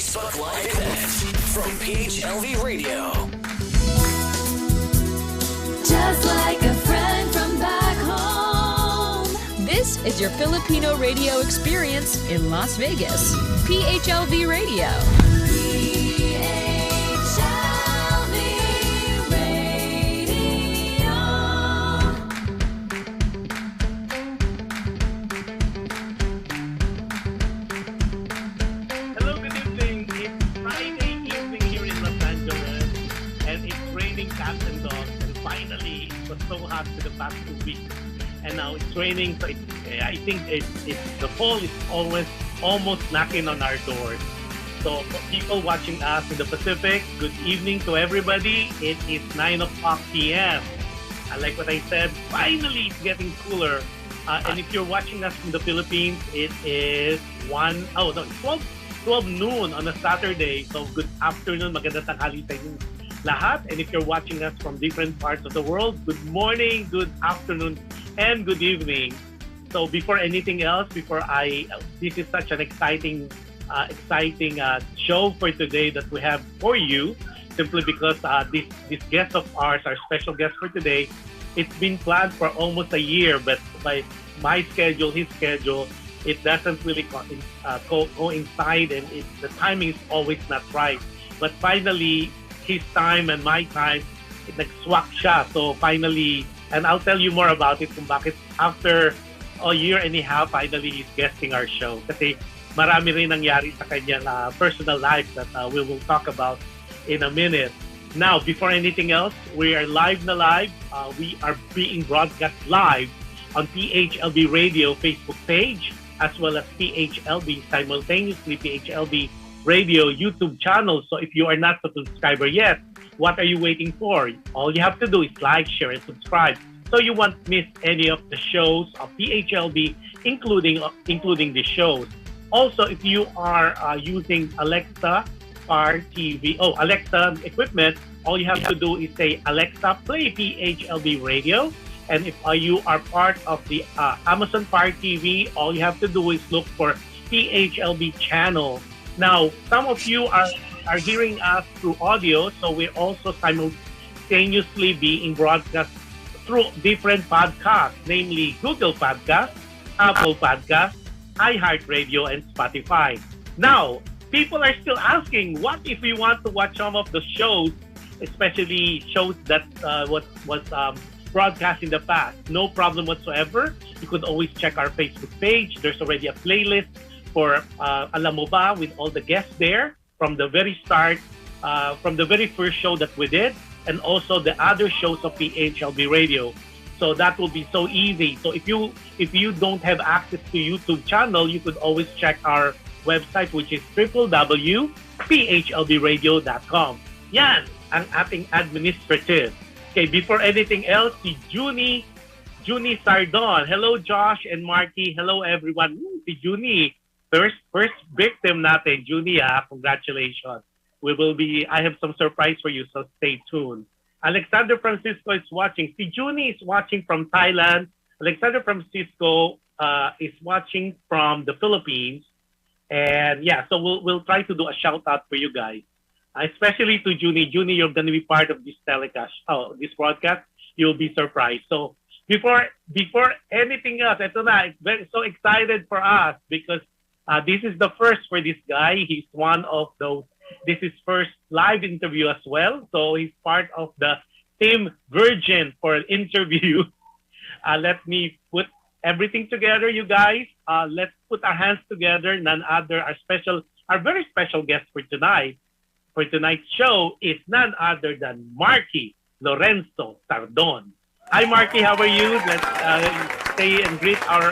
Facebook Live event from PHLV Radio. Just like a friend from back home. This is your Filipino radio experience in Las Vegas. PHLV Radio. PHLV Radio. Hello, good evening. It's Friday evening here in Los Angeles, and it's raining cats and dogs. And finally, it was so hot for the past 2 weeks, and now it's raining. So I think the fall is almost knocking on our doors. So for people watching us in the Pacific, good evening to everybody. It is 9 p.m. Like what I said, finally it's getting cooler. And if you're watching us from the Philippines, it is 12 noon on a Saturday. So good afternoon, magandang tanghali sa inyo lahat. And if you're watching us from different parts of the world, good morning, good afternoon, and good evening. So before anything else, this is such an exciting show for today that we have for you, simply because this guest of ours, our special guest for today, it's been planned for almost a year, but by my schedule, his schedule, it doesn't really coincide, and the timing is always not right. But finally, his time and my time, nag-swak siya. So finally, and I'll tell you more about it kung bakit after a year and a half, finally he's guesting our show. Kasi marami rin nangyari sa kanyang personal life that we will talk about in a minute. Now, before anything else, we are live na live. We are being broadcast live on PHLV Radio Facebook page, as well as PHLV, simultaneously PHLV Radio YouTube channel. So if you are not a subscriber yet, what are you waiting for? All you have to do is like, share, and subscribe, so you won't miss any of the shows of PHLV, including the shows. Also, if you are using Alexa equipment, all you have to do is say, Alexa, play PHLV Radio. And if you are part of the Amazon Fire TV, all you have to do is look for PHLV channel. Now, some of you are hearing us through audio, so we're also simultaneously being broadcast through different podcasts, namely Google Podcasts, Apple Podcasts, iHeartRadio, and Spotify. Now, people are still asking, what if we want to watch some of the shows, especially shows that was broadcast in the past? No problem whatsoever. You could always check our Facebook page. There's already a playlist for Alam Mo Ba, with all the guests there from the very start, from the very first show that we did, and also the other shows of PHLV Radio. So that will be so easy. So if you don't have access to YouTube channel, you could always check our website, which is www.phlvradio.com. Yan ang ating administrative. Okay, before anything else, si Jush Sardon. Hello, Josh and Markee. Hello, everyone. Si Junie, first victim natin. Junie, congratulations. I have some surprise for you, so stay tuned. Alexander Francisco is watching. Si Junie is watching from Thailand. Alexander Francisco is watching from the Philippines. And yeah, so we'll try to do a shout out for you guys. Especially to Junie. Junie, you're going to be part of this telecast. This broadcast. You'll be surprised. So before anything else, ito na, it's so excited for us because this is the first for this guy. He's one of those. This is first live interview as well. So he's part of the Team Virgin for an interview. Let me put everything together, you guys. Let's put our hands together. None other, our very special guest for tonight. For tonight's show is none other than Markee Lorenzo Sardon. Hi, Markee. How are you? Let's stay and greet our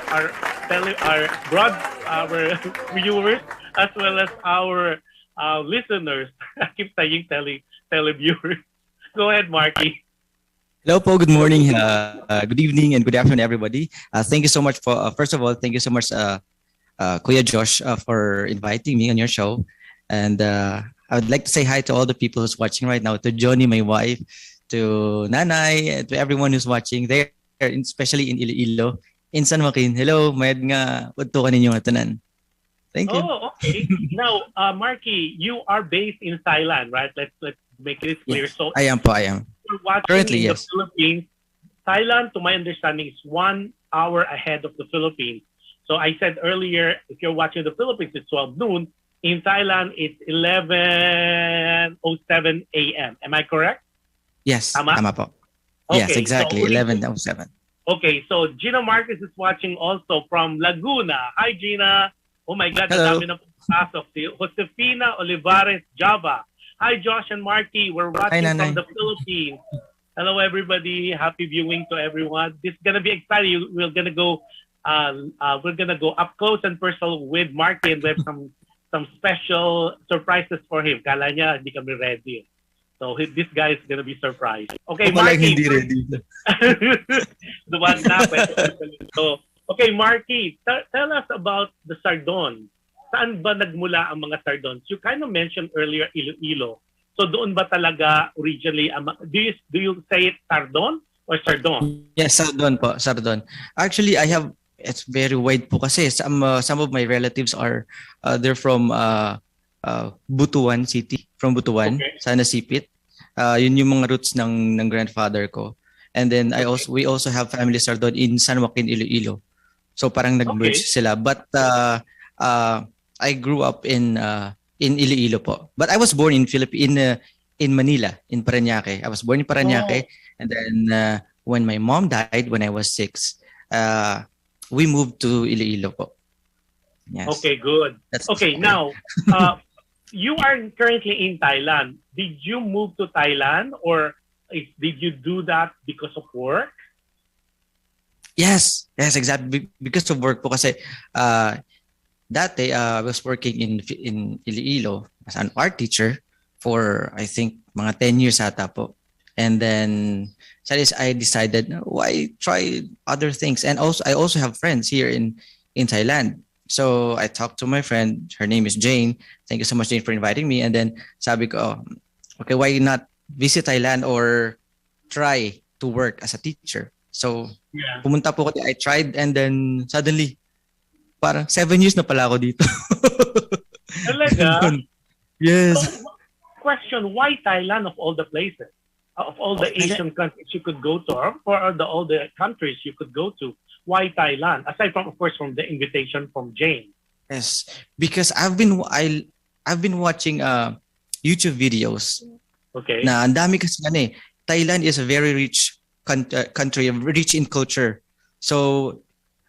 viewers as well as our listeners. I keep saying televiewers. Go ahead, Markee. Hello po, good morning, good evening, and good afternoon, everybody. Thank you so much for, first of all, thank you so much, Kuya Josh, for inviting me on your show. And I would like to say hi to all the people who's watching right now, to Johnny, my wife, to Nanay, to everyone who's watching there, especially in Iloilo, in San Joaquin. Hello, mayad nga udto kaninyo nga tanan. Thank you. Oh, okay. Now, Marky, you are based in Thailand, right? Let's make it clear. Yes, So I am po. I am. you're watching Currently, in the yes. Philippines. Thailand, to my understanding, is 1 hour ahead of the Philippines. So I said earlier, if you're watching the Philippines, it's 12 noon. In Thailand, it's 11:07 a.m. Am I correct? Yes, Tama? tama po. Yes, Okay, exactly. so 11:07. okay, so Gina Marquez is watching also from Laguna. Hi, Gina. Oh my God, Hello. ang dami na pasok. Si Josefina Olivares, Java. Hi, Josh and Marky. We're watching Nanay. from the Philippines. Hello, everybody. Happy viewing to everyone. This is gonna be exciting. We're gonna go up close and personal with Marky, and we have some special surprises for him. Kala niya hindi kami ready. So this guy is gonna be surprised. Okay, Ako lang Marky. hindi ready. Duwag na. So, okay, Marky, tell us about the Sardon. Saan ba nagmula ang mga Sardons? You kind of mentioned earlier Iloilo. So doon ba talaga originally, do you say it Sardon or Sardon? Yes, Sardon po. Sardon. Actually, it's very wide po kasi some of my relatives are they're from Butuan City, from Butuan, Okay. sa Nasipit. Yun yung mga roots ng grandfather ko. And then we also have family Sardon in San Joaquin, Iloilo. So parang nag-merge sila. But I grew up in Iloilo po. But I was born in in Manila, in Parañaque. I was born in Parañaque, and then when my mom died when I was 6, we moved to Iloilo po. Yes. Okay, good. That's Okay, now, you are currently in Thailand. Did you move to Thailand or did you do that because of work? Yes, exactly. Because of work po kasi that day I was working in Iloilo as an art teacher for I think mga 10 years ata po. And then I decided why try other things, and I also have friends here in Thailand. So I talked to my friend, her name is Jane. Thank you so much, Jane, for inviting me. And then sabi ko, okay, why not visit Thailand or try to work as a teacher? So Yeah. pumunta po ako, I tried, and then suddenly parang 7 years na pala ako dito. Talaga? Yes. So, question, why Thailand of all the places? Of all the Asian countries you could go to, or all the countries you could go to, why Thailand? Aside from, of course, from the invitation from Jane. Yes, because I've been watching YouTube videos Okay. na ang dami kasi Thailand is a very rich country, rich in culture. So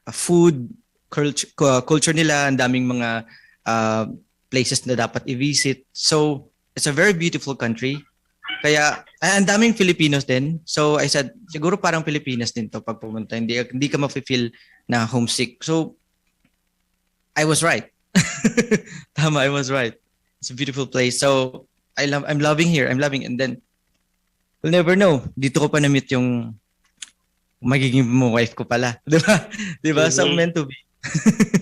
food, culture nila, ang daming mga places na dapat i-visit. So it's a very beautiful country. Kaya ang daming Filipinos din. So I said, siguro parang Pilipinas din to pag pumunta. Hindi ka ma-feel na homesick. So I was right. Tama, I was right. It's a beautiful place. So I'm loving here. I'm loving, and then we'll never know. Dito ko pa na-meet yung magiging wife ko pala. Diba? So meant to be.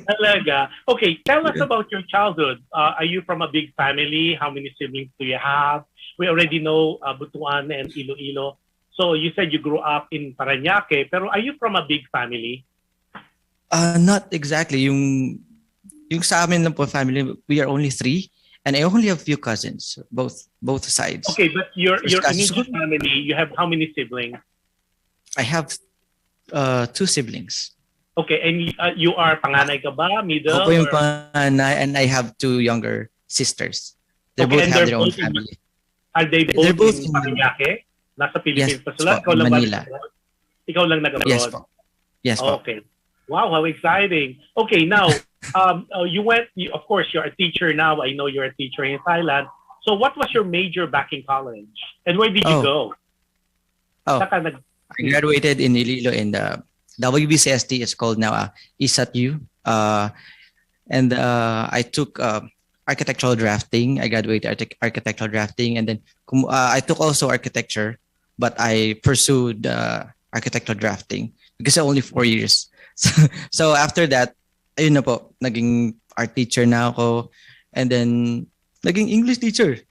Talaga. Okay, tell us about your childhood. Are you from a big family? How many siblings do you have? We already know Butuan and Iloilo. So you said you grew up in Parañaque, pero are you from a big family? Not exactly. Yung sa amin lang po family, we are only 3, and I only have few cousins, both sides. Okay, but your cousins. immediate family, you have how many siblings? I have 2 siblings. Okay, and you are panganay ka ba? Middle? Ako yung or- panganay, and I have 2 younger sisters. They Okay, both and have they're their own both in- family. Are they They're both both in in Parañaque? Nasa Philippines Yes pa sila? po, in Manila. Ikaw lang nag-abroad? Yes po. Yes po. Okay. Wow, how exciting. Okay, now, of course, you're a teacher now. I know you're a teacher in Thailand. So what was your major back in college? And where did you go? Saka nag- I graduated in Iloilo in the WBCST. It's called now ISATU. And I took architectural drafting. I graduated architectural drafting, and then I took also architecture, but I pursued architectural drafting because only 4 years. So after that, ayun na po, naging art teacher na ako, and then naging English teacher.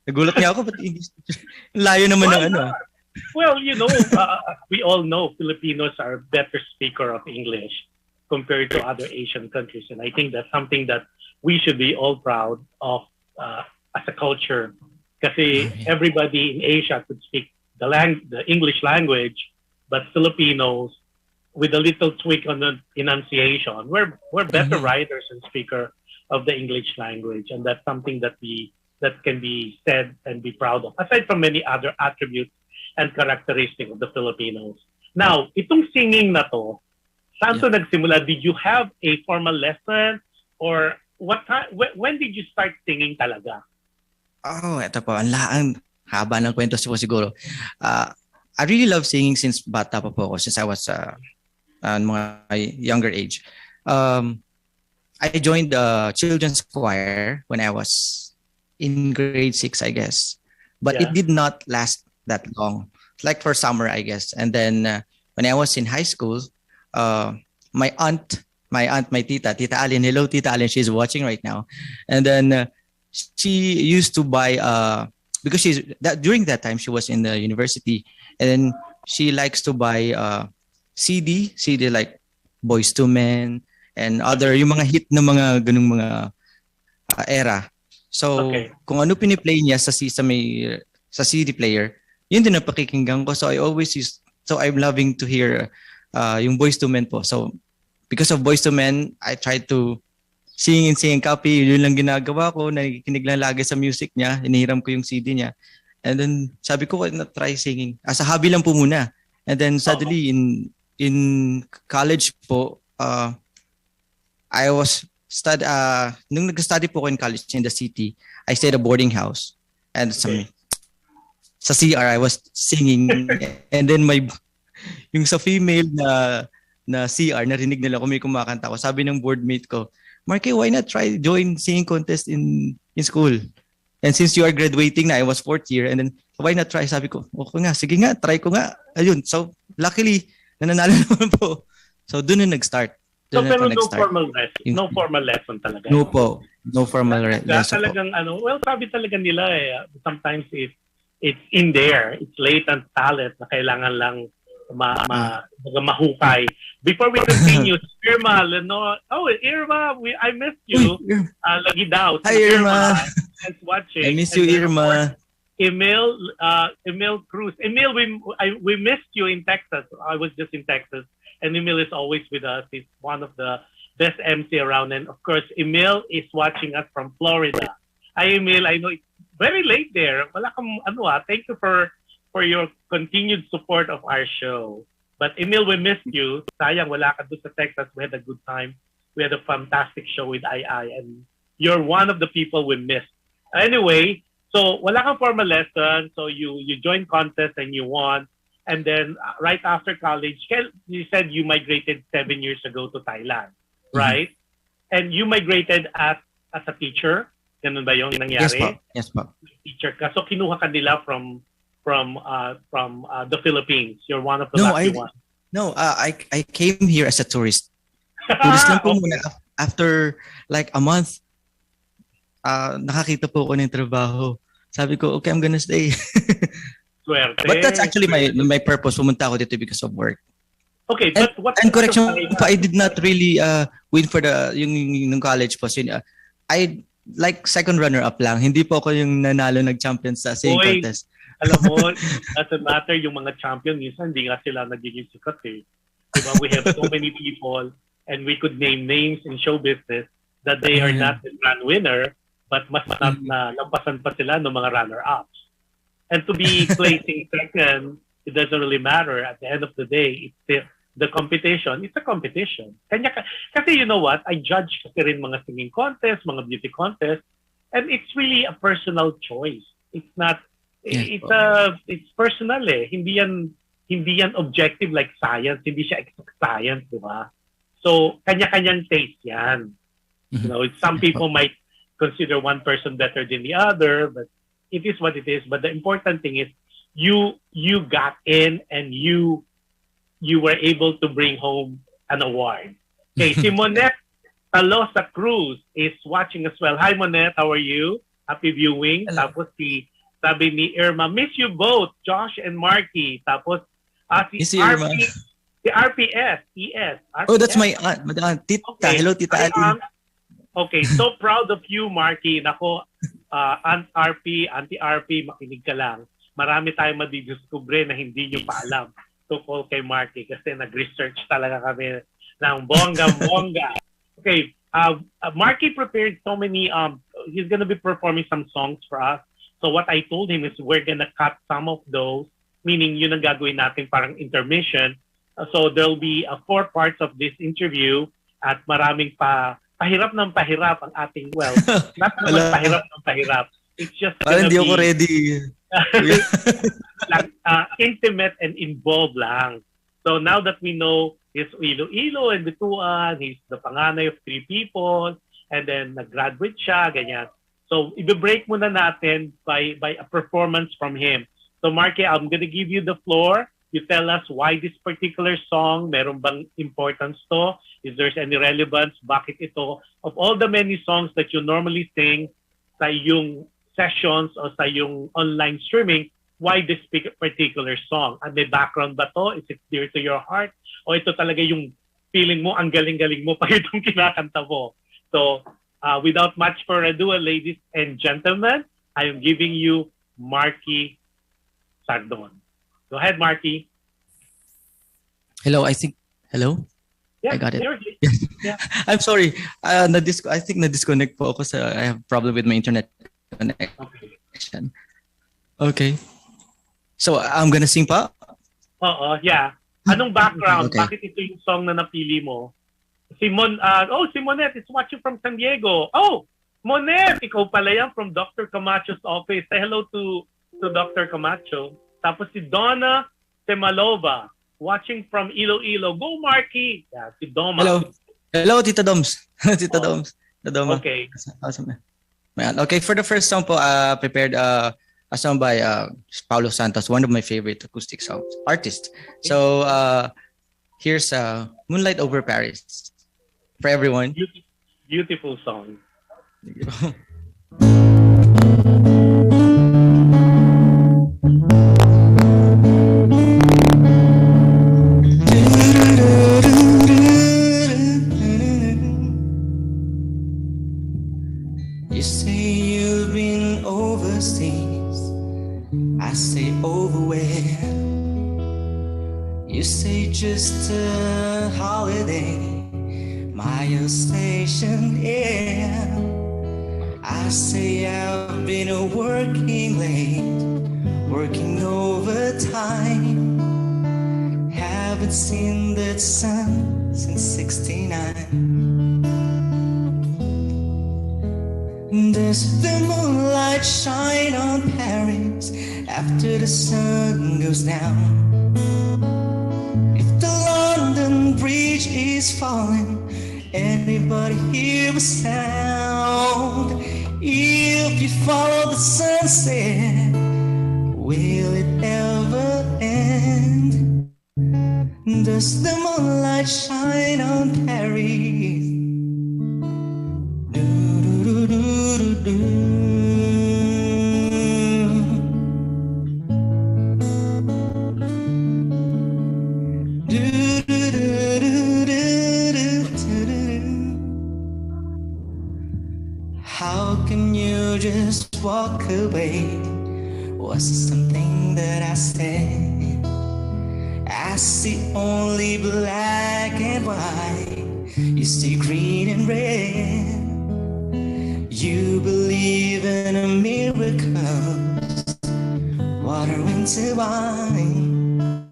Nagulat niya ako, but English teacher. Layo naman ng ano. Well, we all know Filipinos are better speaker of English compared to other Asian countries. And I think that's something that we should be all proud of as a culture. Kasi everybody in Asia could speak the English language, but Filipinos, with a little tweak on the enunciation, we're better writers and speaker of the English language, and that's something that can be said and be proud of. Aside from many other attributes and characteristics of the Filipinos. Now, itong singing na to, saan to nagsimula? Did you have a formal lesson, or when did you start singing talaga? Oh, ito po. Ang haba ng kwento po siguro. I really love singing since bata pa po ako, since I was mga younger age. I joined the children's choir when I was in grade 6, I guess. But it did not last that long. Like for summer, I guess. And then when I was in high school, my tita Alin, hello Tita Alin, she's watching right now. And then she used to buy because during that time she was in the university, and then she likes to buy CD like Boys to Men and other yung mga hit na mga ganung mga era. So kung ano piniplay niya sa CD player, yun din ang pakikinggan ko. So I'm loving to hear yung Boys to Men po. So because of Boys to Men, I tried to sing copy. Yun lang ginagawa ko. Nakikinig lang lagi sa music niya. Hinihiram ko yung CD niya. And then sabi ko, na-try singing. As a hobby lang po muna. And then suddenly in college po, I was nung nag-study po ko in college in the city, I stayed at a boarding house. And sa CR, I was singing. And then yung sa female na CR, narinig nila ko may kumakanta ko. Sabi ng boardmate ko, Markee, why not join singing contest in school? And since you are graduating na, I was 4th year, and then why not try? Sabi ko, okay nga, sige nga, try ko nga. Ayun, so luckily, nananalo naman po. So doon na nag-start. So pero no formal lesson talaga. No po, no formal lesson talagang po. Sabi talaga nila sometimes it's in there, it's latent talent na kailangan lang mahukay. Before we continue, Irma, Irma, I missed you. Lagi daw. Hi, Irma. Is watching. I miss you, Irma. Emil Cruz. Emil, we missed you in Texas. I was just in Texas, and Emil is always with us. He's one of the best MC around, and of course, Emil is watching us from Florida. Hi, Emil. I know it's very late there. Wala kang Thank you for your continued support of our show. But Emil, we missed you. Sayang, wala ka doon sa Texas. We had a good time. We had a fantastic show with I, and you're one of the people we missed. Anyway, so wala kang formal lesson. So you joined contest and you won. And then right after college, you said you migrated 7 years ago to Thailand, right? And you migrated as a teacher. Ganun ba yung nangyari? Yes, po. Teacher ka. So kinuha ka nila from the Philippines. You're one of the lucky ones. No, I came here as a tourist. Tourist lang po muna. After like a month, nakakita po ako ng trabaho. Sabi ko, okay, I'm gonna stay. Swerte. But that's actually my purpose. Pumunta ako dito because of work. Okay, but what? And correction, I did not really win for yung college po. I like second runner-up lang. Hindi po ako yung nanalo nag-champion sa singing contest. Alam mo, doesn't matter yung mga champion, minsan hindi nga sila nagiging sikat eh. Diba? We have so many people, and we could name names in show business that they are not the grand winner, but mas lampasan pa sila ng mga runner-ups. And to be placing second, it doesn't really matter. At the end of the day, it's the competition. It's a competition. Kasi you know what? I judge kasi rin mga singing contest, mga beauty contest, and it's really a personal choice. It's not. It's personal eh. Hindi yan objective like science. Hindi siya exact science, di ba? So, kanya-kanyang taste yan. You know, some people might consider one person better than the other, but it is what it is. But the important thing is you got in and you were able to bring home an award. Okay, si Monette Talosa Cruz is watching as well. Hi, Monette. How are you? Happy viewing. Hello. Tapos sabi ni Irma, miss you both, Josh and Markee. Tapos si Irma. The RPS, ES. Oh, that's my aunt. Tita. Okay. Hello, Tita Hi, Aline. Aunt. Okay, so proud of you, Marky. Nako, Aunt RP, Auntie RP, makinig ka lang. Marami tayong madidiscover na hindi nyo pa alam tungkol kay Marky kasi nag-research talaga kami ng bongga-bongga. Okay, Marky prepared so many, he's gonna be performing some songs for us. So what I told him is we're gonna cut some of those, meaning yun ang gagawin natin parang intermission. So there'll be 4 parts of this interview at maraming pahirap ng pahirap ang ating, well, not naman pahirap ng pahirap. It's just gonna Hindi be ako ready. like, intimate and involved lang. So now that we know he's Iloilo and Bituan, he's the panganay of 3 people, and then nag-graduate siya, ganyan. So i-break muna natin by a performance from him. So Marky, I'm gonna give you the floor. You tell us why this particular song, meron bang importance to? Is there any relevance? Bakit ito? Of all the many songs that you normally sing sa iyong sessions o sa iyong online streaming, why this particular song? And may background ba to? Is it dear to your heart? O ito talaga yung feeling mo, ang galing-galing mo pa itong kinakanta mo? So, without much further ado, ladies and gentlemen, I am giving you MARKEE Sardon. Go ahead, Marky. Hello, I think. Hello? Yeah, I got it. Yeah. I'm sorry. I think na-disconnect po ako sa I have problem with my internet connection. Okay. So, I'm gonna sing pa? Oo, yeah. Anong background? Okay. Bakit ito yung song na napili mo? Si Monette is watching from San Diego. Oh, Monette, ikaw pala yan from Dr. Camacho's office. Say hello to Dr. Camacho. Tapos si Donna Temalova, watching from Iloilo. Go, Marky! Yeah, si Doma. Hello, Tita Doms. Tita Doms. Tita Doma. Okay. Awesome. Okay, for the first song po, prepared a song by Paulo Santos, one of my favorite acoustic artists. So, here's Moonlight Over Paris for everyone. Beautiful song. You say you've been overseas, I say overwhere. You say just a holiday, Maya Station, yeah. I say I've been working late, working overtime. Haven't seen that sun since '69. Does the moonlight shine on Paris after the sun goes down? If the London Bridge is falling, anybody hear a sound? If you follow the sunset, will it ever end? Does the moonlight shine on Paris? How can you just walk away? Was it something that I said? I see only black and white. You see green and red. You believe in a miracles, water into wine.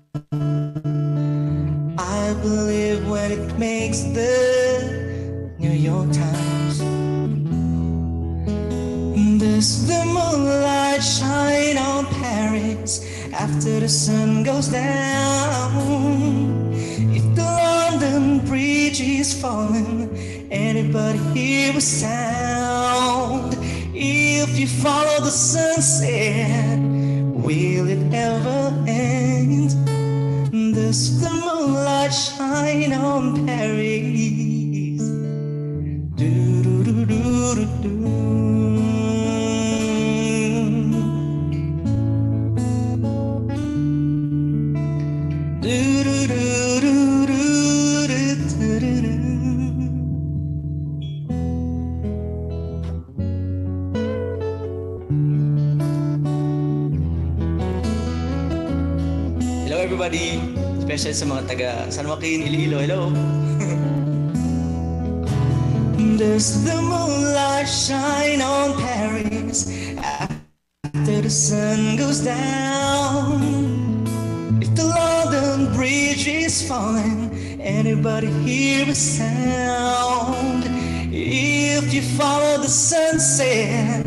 I believe when it makes the New York Times. Does the moonlight shine on Paris after the sun goes down? If the London Bridge is falling, anybody hear a sound? If you follow the sunset, will it ever end? Does the moonlight shine on Paris? Do do do do do do. Do do do do. especially sa mga taga San Joaquin, Iloilo. Hello. Does the moonlight shine on Paris after the sun goes down? If the London Bridge is falling, anybody hear a sound? If you follow the sunset,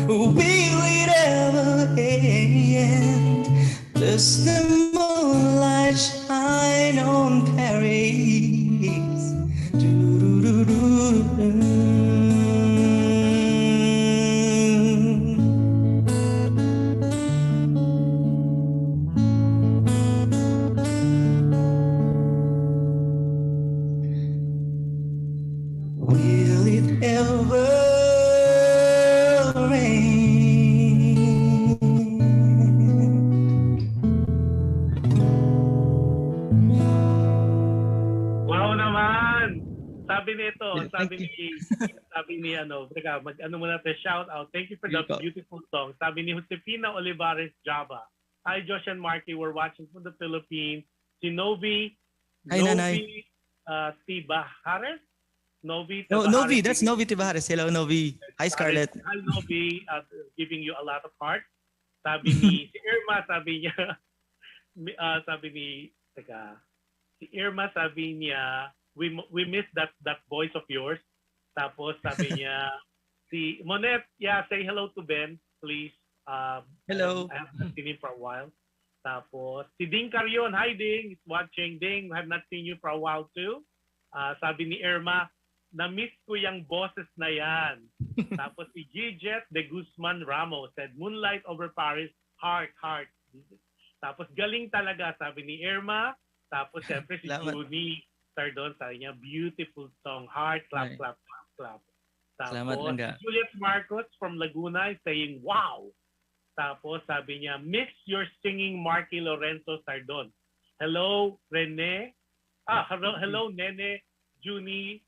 will it ever end? Does the moonlight shine on Paris? Will it ever rain? Wow naman! Sabi nito, Thank sabi ni teka, mag-ano muna tayo, shout out. Thank you for the beautiful song. Sabi ni Josefina Olivares Java. Hi, Josh and Markee. We're watching from the Philippines. Si Novi. Hi, Nanay. Tibahares? Novi. No, Novi. That's Novi Tibahares. Hello, Novi. Hi, Scarlett. Hi, Novi. Giving you a lot of heart. Sabi ni si Irma, sabi niya, si Irma sabi niya, we miss that voice of yours. Tapos sabi niya, si Monet, say hello to Ben, please. Hello. I haven't seen him for a while. Tapos si Ding Carion, hi Ding, is watching. Ding, I have not seen you for a while too. Sabi ni Irma, na-miss ko yung boses na yan. Tapos si Gijet de Guzman Ramos said, Moonlight over Paris, heart. Tapos galing talaga, sabi ni Irma. Tapos siyempre si Junie Sardon, sabi niya, beautiful song, heart, clap. Tapos Juliet Marcos from Laguna is saying, wow. Tapos sabi niya, miss your singing Markee Lorenzo Sardon. Hello, Rene. Hello, Nene Junie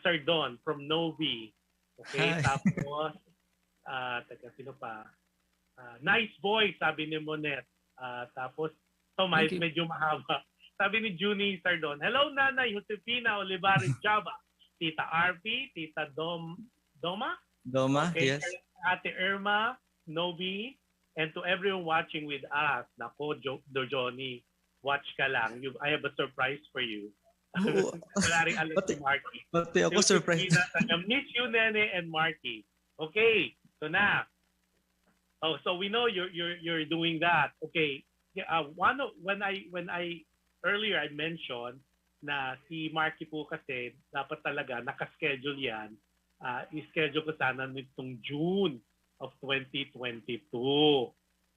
Sardon from Novi. Okay, tapos, sino pa? Nice voice, sabi ni Monet. Tapos, medyo mahaba. Sabi ni Junie Sardon, hello, Nanay Josefina Olivares Java. Tita RP, Tita Doma, okay, yes. Ate Irma, Novi, and to everyone watching with us, nako, Johnny, watch ka lang. I have a surprise for you. Wala rin alam si Markee. Pati ako surprise. Miss you, Nene and Markee. Okay, so na. Oh, so we know you're doing that. Okay. When I earlier I mentioned na si Markee po kasi dapat talaga naka-schedule yan. I-schedule ko sana nitong June of 2022.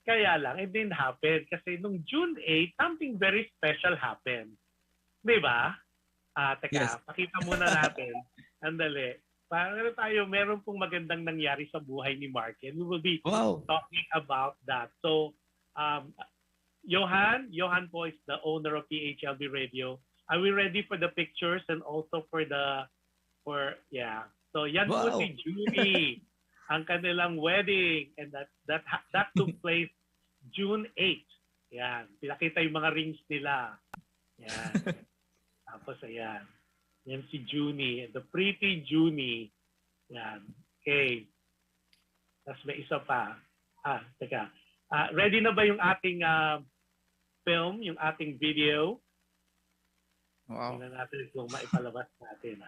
Kaya lang, it didn't happen kasi nung June 8, something very special happened. Di ba? Teka, yes. Pakita muna natin. Andali. Meron pong magandang nangyari sa buhay ni Markee. We will be talking about that. So, Johan po is the owner of PHLV Radio. Are we ready for the pictures and also So, yan po si Julie. Ang kanilang wedding. And that took place June 8. Yan. Pinakita yung mga rings nila. Yan. Tapos ayan. Yan si Junie. The pretty Junie. Yan. Okay. Tapos may isa pa. Teka. Ready na ba yung ating film, yung ating video? Wow. Tingnan natin kung maipalabas natin.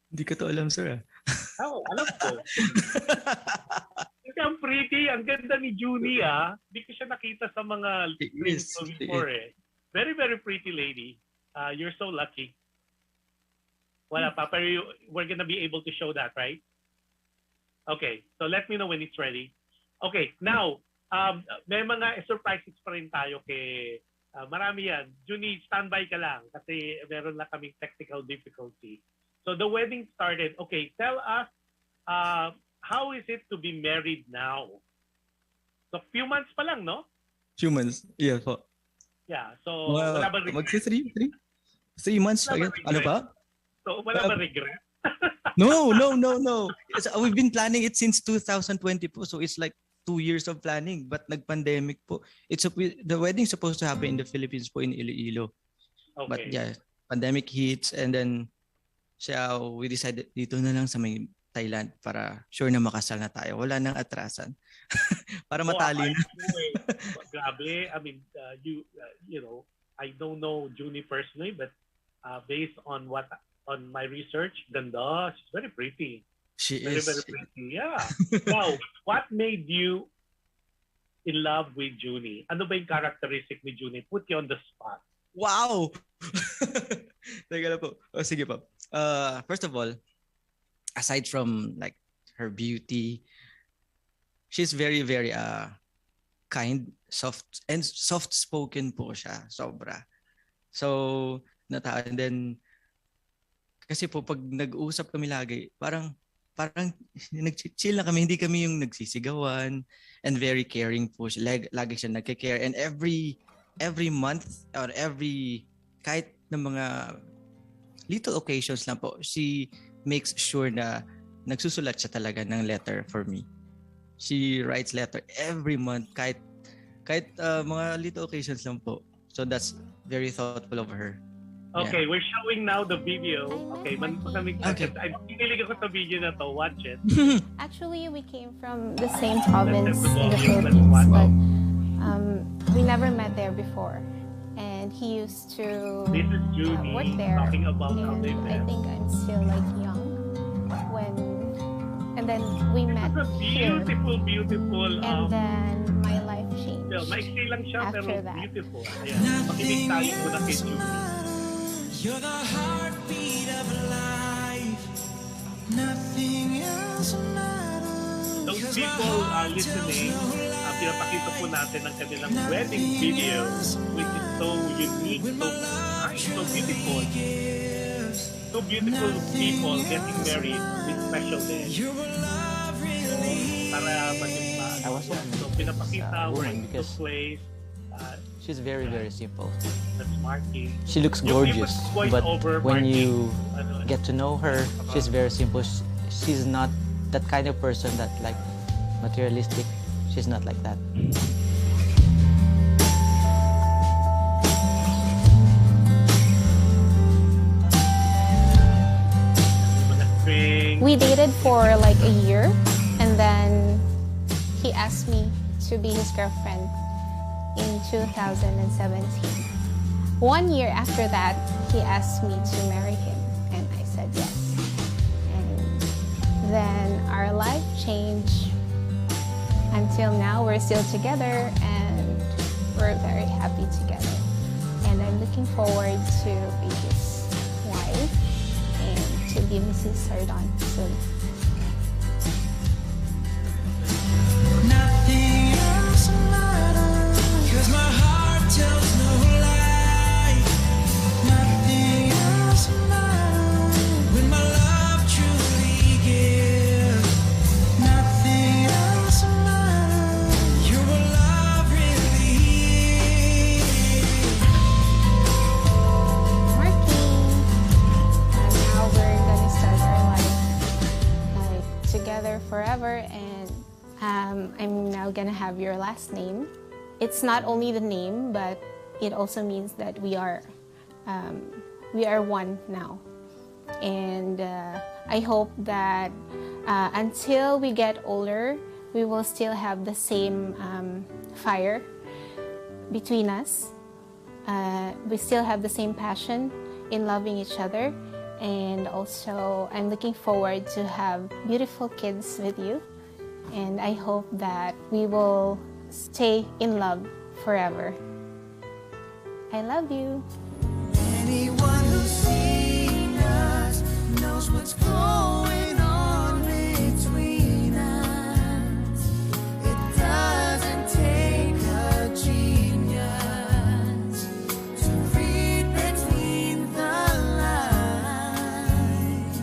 Hindi ko to alam, sir. Alam ko. Kasi ang pretty, ang ganda ni Junie, Hindi ko siya nakita sa mga films before, Very, very pretty lady. You're so lucky. Wala pa, pero we're gonna be able to show that, right? Okay, so let me know when it's ready. Okay, now, may mga surprises pa rin tayo kay marami yan. Junie, standby ka lang kasi meron lang kaming technical difficulty. So the wedding started. Okay, tell us, how is it to be married now? So few months pa lang, no? Few months, yeah po. Yeah, so wala ba regret? 3 months, ano pa? So wala ba regret? No. We've been planning it since 2020 po, so it's like 2 years of planning, but nag-pandemic po. The wedding supposed to happen in the Philippines po, in Iloilo. But Okay. yeah, pandemic hits and then we decided dito na lang sa may Thailand para sure na makasal na tayo. Wala nang atrasan. Para matali na. Anyway, grabe. I mean, you know, I don't know Junie personally, but based on my research, ganda. She's very pretty. She Very, is. very pretty. Yeah. Now, what made you in love with Junie? Ano ba yung characteristic ni Junie? Put you on the spot. Wow! Teka lang po. Sige po. First of all, aside from like her beauty, she's very, very kind, soft-spoken po siya. Sobra. So, and then, kasi po pag nag-uusap kami lagi, parang nag-chill na kami, hindi kami yung nagsisigawan, and very caring po siya. Lagi siya nagke-care, and every month or kahit ng mga little occasions lang po, she makes sure na nagsusulat siya talaga ng letter for me. She writes letter every month kahit mga little occasions lang po. So that's very thoughtful of her. Okay, we're showing now the video. Okay, Okay. I'm pinilig ako sa video na to. Watch it. Actually, we came from the same province Let's in the let's Philippines, watch. but we never met there before. And he used to This is Junie work there. talking about how And they I met. think I'm still like young and then we met It's a here. beautiful, beautiful And then my life changed. maiksi lang siya after pero that. beautiful. Ayan. Makinig tayo muna kay Junie. You're the heartbeat of life. Nothing else matters. Those people listening, pinapakita po natin ang kanilang wedding video, which is so unique, so nice, so beautiful. So beautiful people getting married this special day. Para I was so pinapakita where woman it because took place. she's very, very simple. That's Markee. She looks Yung gorgeous, voice but over when Markee, you ano, get to know her, she's very simple. She's not that kind of person that like materialistic. She's not like that. We dated for like a year, and then he asked me to be his girlfriend in 2017. 1 year after that, he asked me to marry him, and I said yes. And then our life changed. Until now, we're still together, and we're very happy together. And I'm looking forward to be his wife and to be Mrs. Sardon soon. Nothing else matters. 'Cause my heart tells no lie. Nothing else matters. When my love truly gives. Nothing else matters. You're what love really is. Markee. And now we're gonna start our life together forever, and I'm now gonna have your last name. It's not only the name, but it also means that we are one now. And I hope that until we get older, we will still have the same fire between us. We still have the same passion in loving each other. And also, I'm looking forward to have beautiful kids with you. And I hope that we will stay in love forever. I love you. Anyone who's seen us knows what's going on between us. It doesn't take a genius to read between the lines.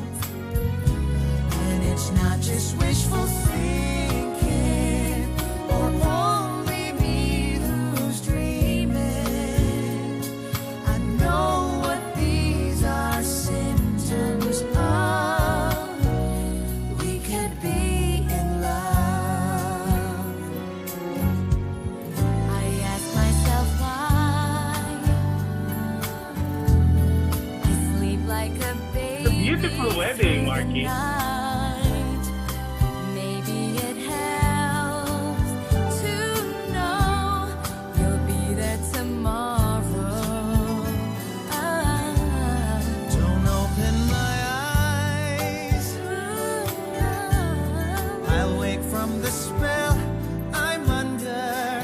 And it's not just wishful thinking or only me who's dreaming. I know what these wedding, Markee. Maybe it helps to know you'll be there tomorrow. Don't open my eyes. I'll wake from the spell I'm under.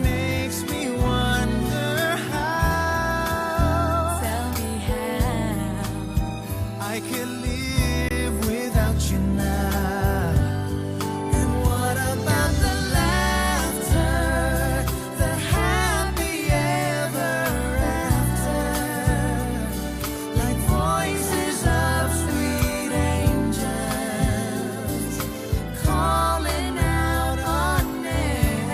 Makes me wonder how. Tell me how. I could live without you now. And what about the laughter, the happy ever after? Like voices of sweet angels calling out our name.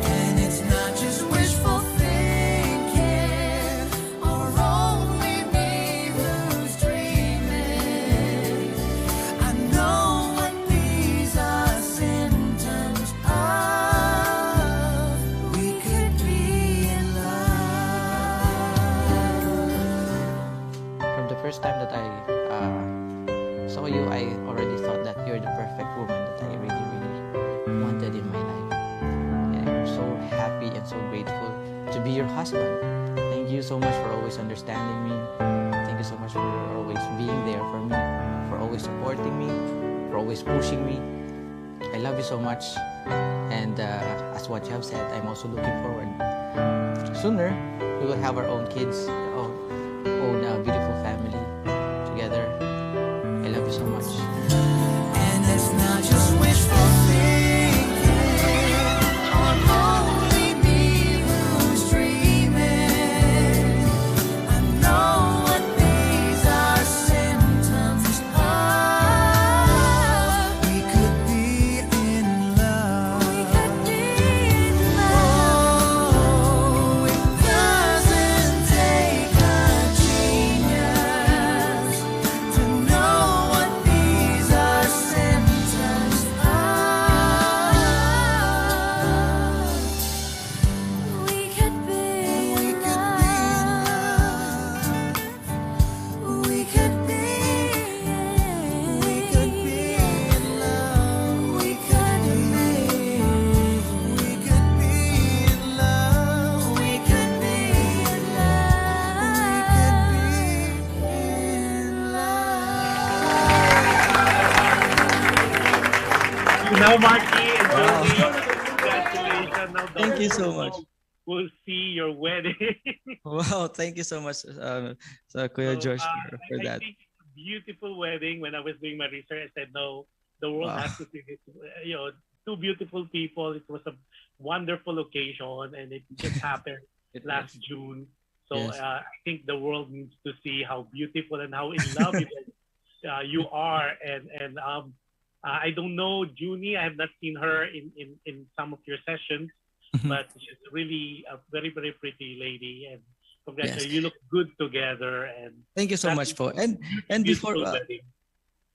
And it's not just wishful thinking, or only me who's dreaming. I know what these are symptoms of. We could be in love. From the first time that I saw you, I already thought that you're the perfect woman that I really, really wanted in my life. And I'm so happy and so grateful to be your husband. Thank you so much for always understanding me. Thank you so much for always being there for me, for always supporting me, for always pushing me. I love you so much. And as what you have said, I'm also looking forward. Sooner, we will have our own kids, our own beautiful family together. I love you so much. And it's not just wishful thinking, or only me who's dreaming. I know what these are symptoms of. We could be in love. We could be in love. Oh, it doesn't take a genius to know what these are symptoms of. We could be in love. We could be in love. We could be in love. We could be in Now, Markee and Josie, congratulations. Now, Thank you the so whole much. world will see your wedding. Wow, thank you so much, Kuya Josh, for I that. think it's a beautiful wedding. When I was doing my research, I said, no, the world Wow. has to see this. Two beautiful people. It was a wonderful occasion, and it just happened It last was. June. So Yes. I think the world needs to see how beautiful and how in love you are. And I don't know Junie. I have not seen her in some of your sessions, but she's really a very, very pretty lady. And congratulations, Yes. you look good together. And Thank you so that much is po. a And before beautiful wedding.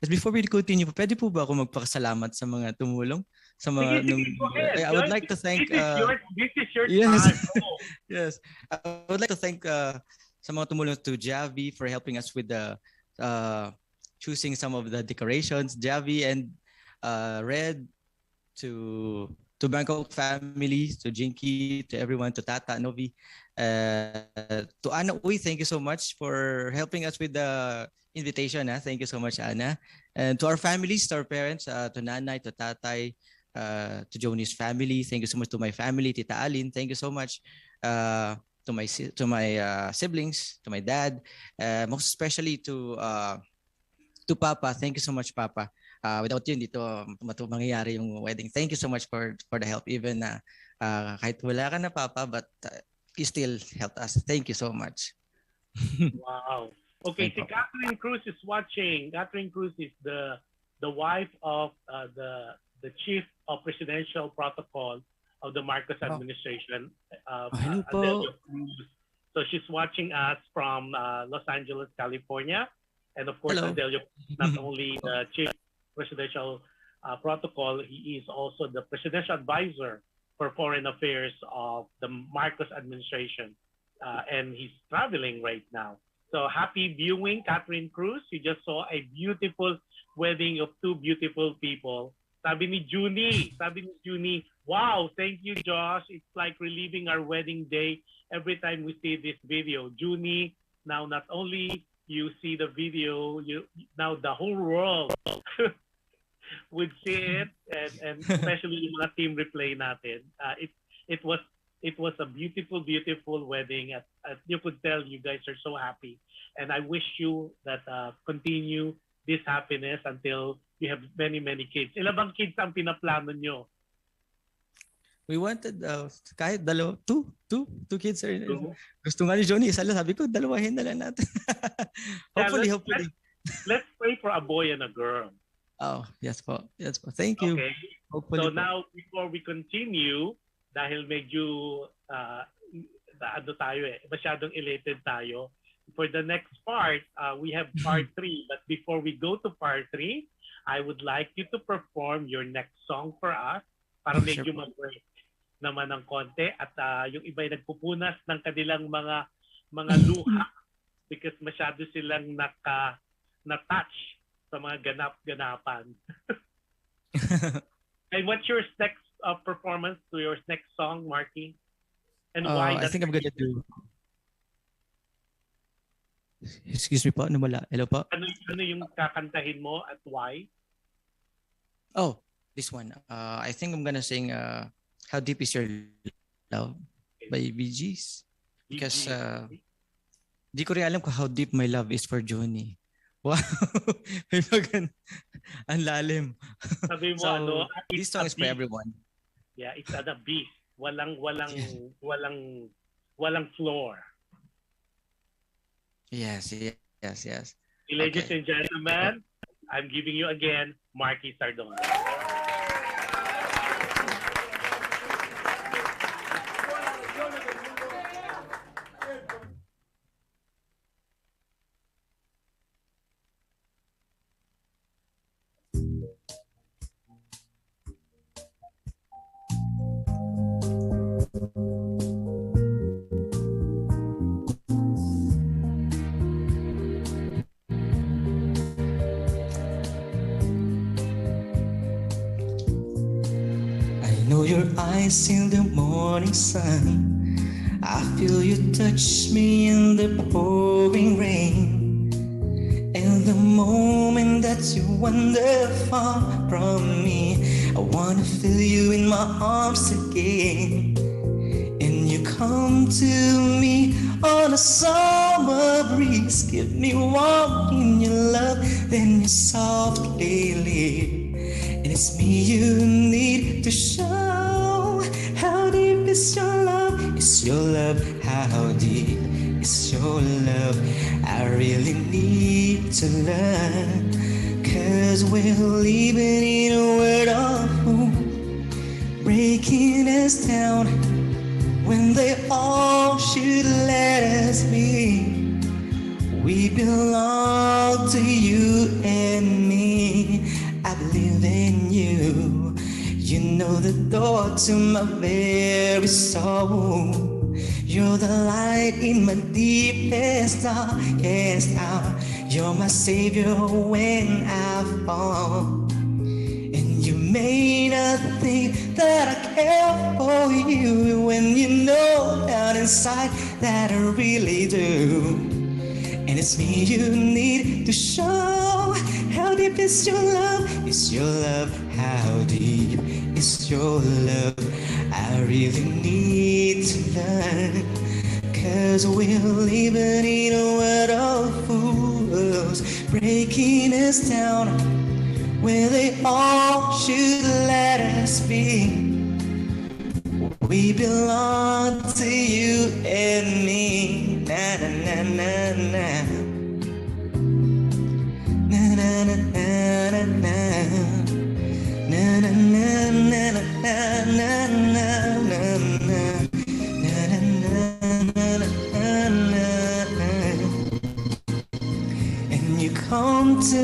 before we continue po, pwede po ba ako magpakasalamat sa mga tumulong? Sa mga Sige, go ahead. I would like to thank This is your yes. time. Go. Yes. I would like to thank sa mga tumulong to Javi for helping us with the choosing some of the decorations. Javi and Red, to Bangkok family, to Jinky, to everyone, to Tata, Novi, to Anna Uy, thank you so much for helping us with the invitation. Thank you so much, Anna. And to our families, to our parents, to Nanay, to Tatay, to Joni's family, thank you so much. To my family, Tita Alin, thank you so much. To my siblings, to my dad, most especially to Papa. Thank you so much, Papa. Without yun, dito mangyayari yung wedding. Thank you so much for the help. Even kahit wala ka na, Papa, but you still helped us. Thank you so much. Wow. Okay, Thank si Catherine Cruz is watching. Catherine Cruz is the wife of the chief of presidential protocol of the Marcos administration. Hello po. Adelio Cruz. So she's watching us from Los Angeles, California. And of course, Hello. Adelio is not only the chief presidential protocol, he is also the presidential advisor for foreign affairs of the Marcos administration. And he's traveling right now. So happy viewing, Catherine Cruz. You just saw a beautiful wedding of two beautiful people. Sabi ni Junie, wow, thank you, Josh. It's like reliving our wedding day every time we see this video. Junie, now not only you see the video, now the whole world would see it, and especially yung mga team replay natin. It was a beautiful wedding. As you could tell, you guys are so happy, and I wish you that continue this happiness until you have many kids. Ilan bang kids ang pinaplano nyo? We wanted kahit two kids. Gusto nga ni Johnny, isa lang, sabi ko, dalawahin na lang natin. hopefully. Let's pray for a boy and a girl. Oh, yes po. Thank you. Okay. Hopefully so now, before we continue, dahil medyo masyadong elated tayo, for the next part, we have part 3. But before we go to part 3, I would like you to perform your next song for us para medyo mag-break naman ng konti, at yung iba ay nagpupunas ng kanilang mga luha because masyado silang na-touch sa mga ganap-ganapan. And what's your next performance to your next song, Markee? And why? I think I'm gonna do... Excuse me po, wala. Hello po? Ano yung kakantahin mo at why? Oh, this one. I think I'm gonna sing How Deep Is Your Love by BGs. Because di ko rin alam kung how deep my love is for Johnny. Wow. Ang lalim. Sabi mo, so, this song is for everyone. Yeah, it's at a beat. Walang floor. Yes. Ladies and gentlemen, I'm giving you again Markee Sardon. Your eyes in the morning sun, I feel you touch me in the pouring rain. And the moment that you wander far from me, I wanna feel you in my arms again. And you come to me on a summer breeze, give me warmth in your love, then you softly leave. And it's me you need to show. How deep is your love? Is your love? How deep is your love? I really need to learn, 'cause we're living in a world of fools, breaking us down when they all should let us be. We belong to you and me. I believe in you. You know the door to my very soul. You're the light in my deepest, darkest hour. You're my savior when I fall. And you may not think that I care for you, when you know down inside that I really do. And it's me you need to show. How deep is your love? Is your love? How deep is your love? I really need to learn, 'cause we're living in a world of fools, breaking us down where they all should let us be. We belong to you and me. Na na na na na. Na na na na na. Na na na na na na na na na. Na na na na na na. And you come to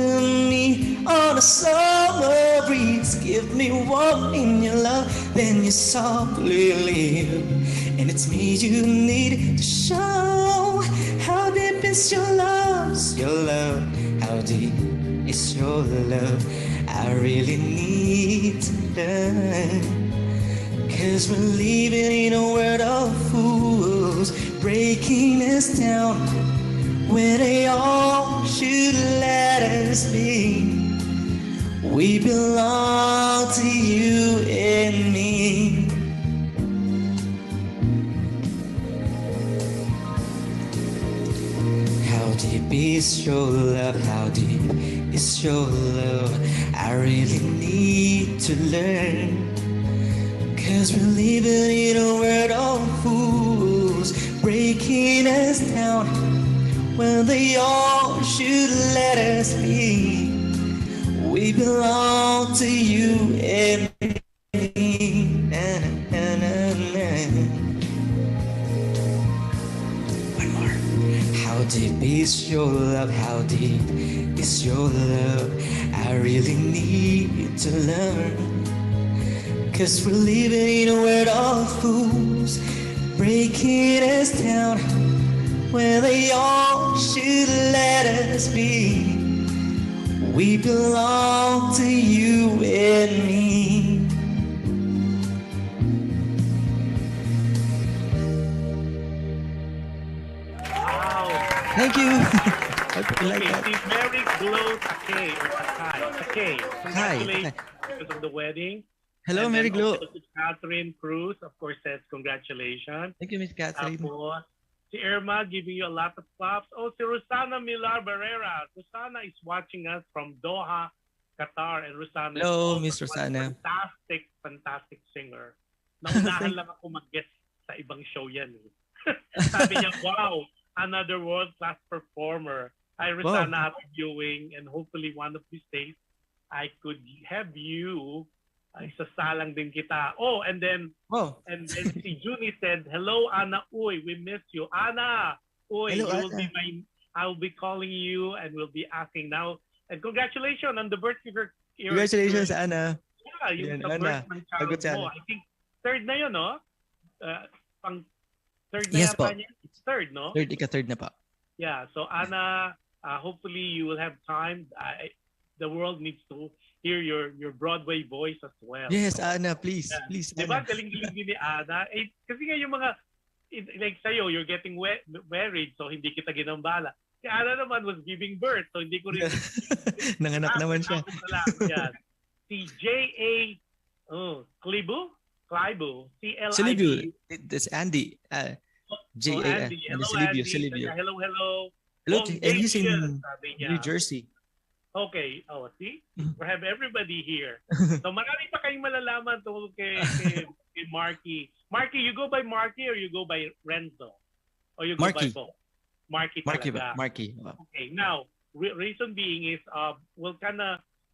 me on a summer breeze, give me warmth in your love, then you softly leave. And it's me you need to show. How deep is your love? How deep is your love? I really need to learn. 'Cause we're living in a world of fools, breaking us down where they all should let us be. We belong to you and me. How deep is your love? How deep is your love? I really need to learn. 'Cause we're living in a world of fools, breaking us down when they all should let us be. We belong to you and me. Na, na, na, na. One more. How deep is your love? How deep is your love? I really need to learn. 'Cause we're living in a world of fools, breaking us down where they all should let us be. We belong to you and me. Wow. Thank you. I feel like Okay, that. si Mary Glow Takay or Takay. Congratulations because of the wedding. Hello, And Mary then Glow. also to Catherine Cruz, of course, says congratulations. Thank you, Miss Catherine. Tapos, si Irma giving you a lot of claps. Oh, si Rosana Milar Barrera. Rosana is watching us from Doha, Qatar. And Rosana Hello, is Miss also Rosana. a fantastic singer. Naunahan lang ako mag-guest sa ibang show yan. Sabi niya, wow, another world-class performer. Hi, Rosana, happy viewing. And hopefully one of these days, I could have you. Isasalang din kita. Oh, and then si Junie said, "Hello, Ana. Uy, we miss you, Ana. Uy, Hello, you will Ana. be I'll be calling you and we'll be asking now. And congratulations on the birth of your. Congratulations, Ana. Yeah, yung Yan, sa Ana. birth ng child Sagot si mo. Ana. I think third na yun, no? Pang third na Yes po. yata niya. It's third, no? Third na pa. Yeah. So Ana, hopefully you will have time. The world needs to hear your Broadway voice as well. Yes, Ana, please. Please, Diba? Ana. Galing-galing din ni Ana. Eh, kasi nga yung mga, like sa'yo, you're getting married, so hindi kita ginambala. Si Ana naman was giving birth, so hindi ko rin. Nanganak naman siya. Yan. Si J.A. Clibu? C-L-I-B. Silvio. That's Andy. J-A-N. Andy. Hello, Silvio. Andy. Silvio. Hello. Hello, Oh, and he's in sabi niya. New Jersey. Okay. Oh, see? We have everybody here. So marami pa kayong malalaman tungkol kay Markee. Markee, you go by Markee or you go by Renzo? Or you go Markee. by both? Markee Markee talaga. ba? Markee. Okay. Now, reason being is we'll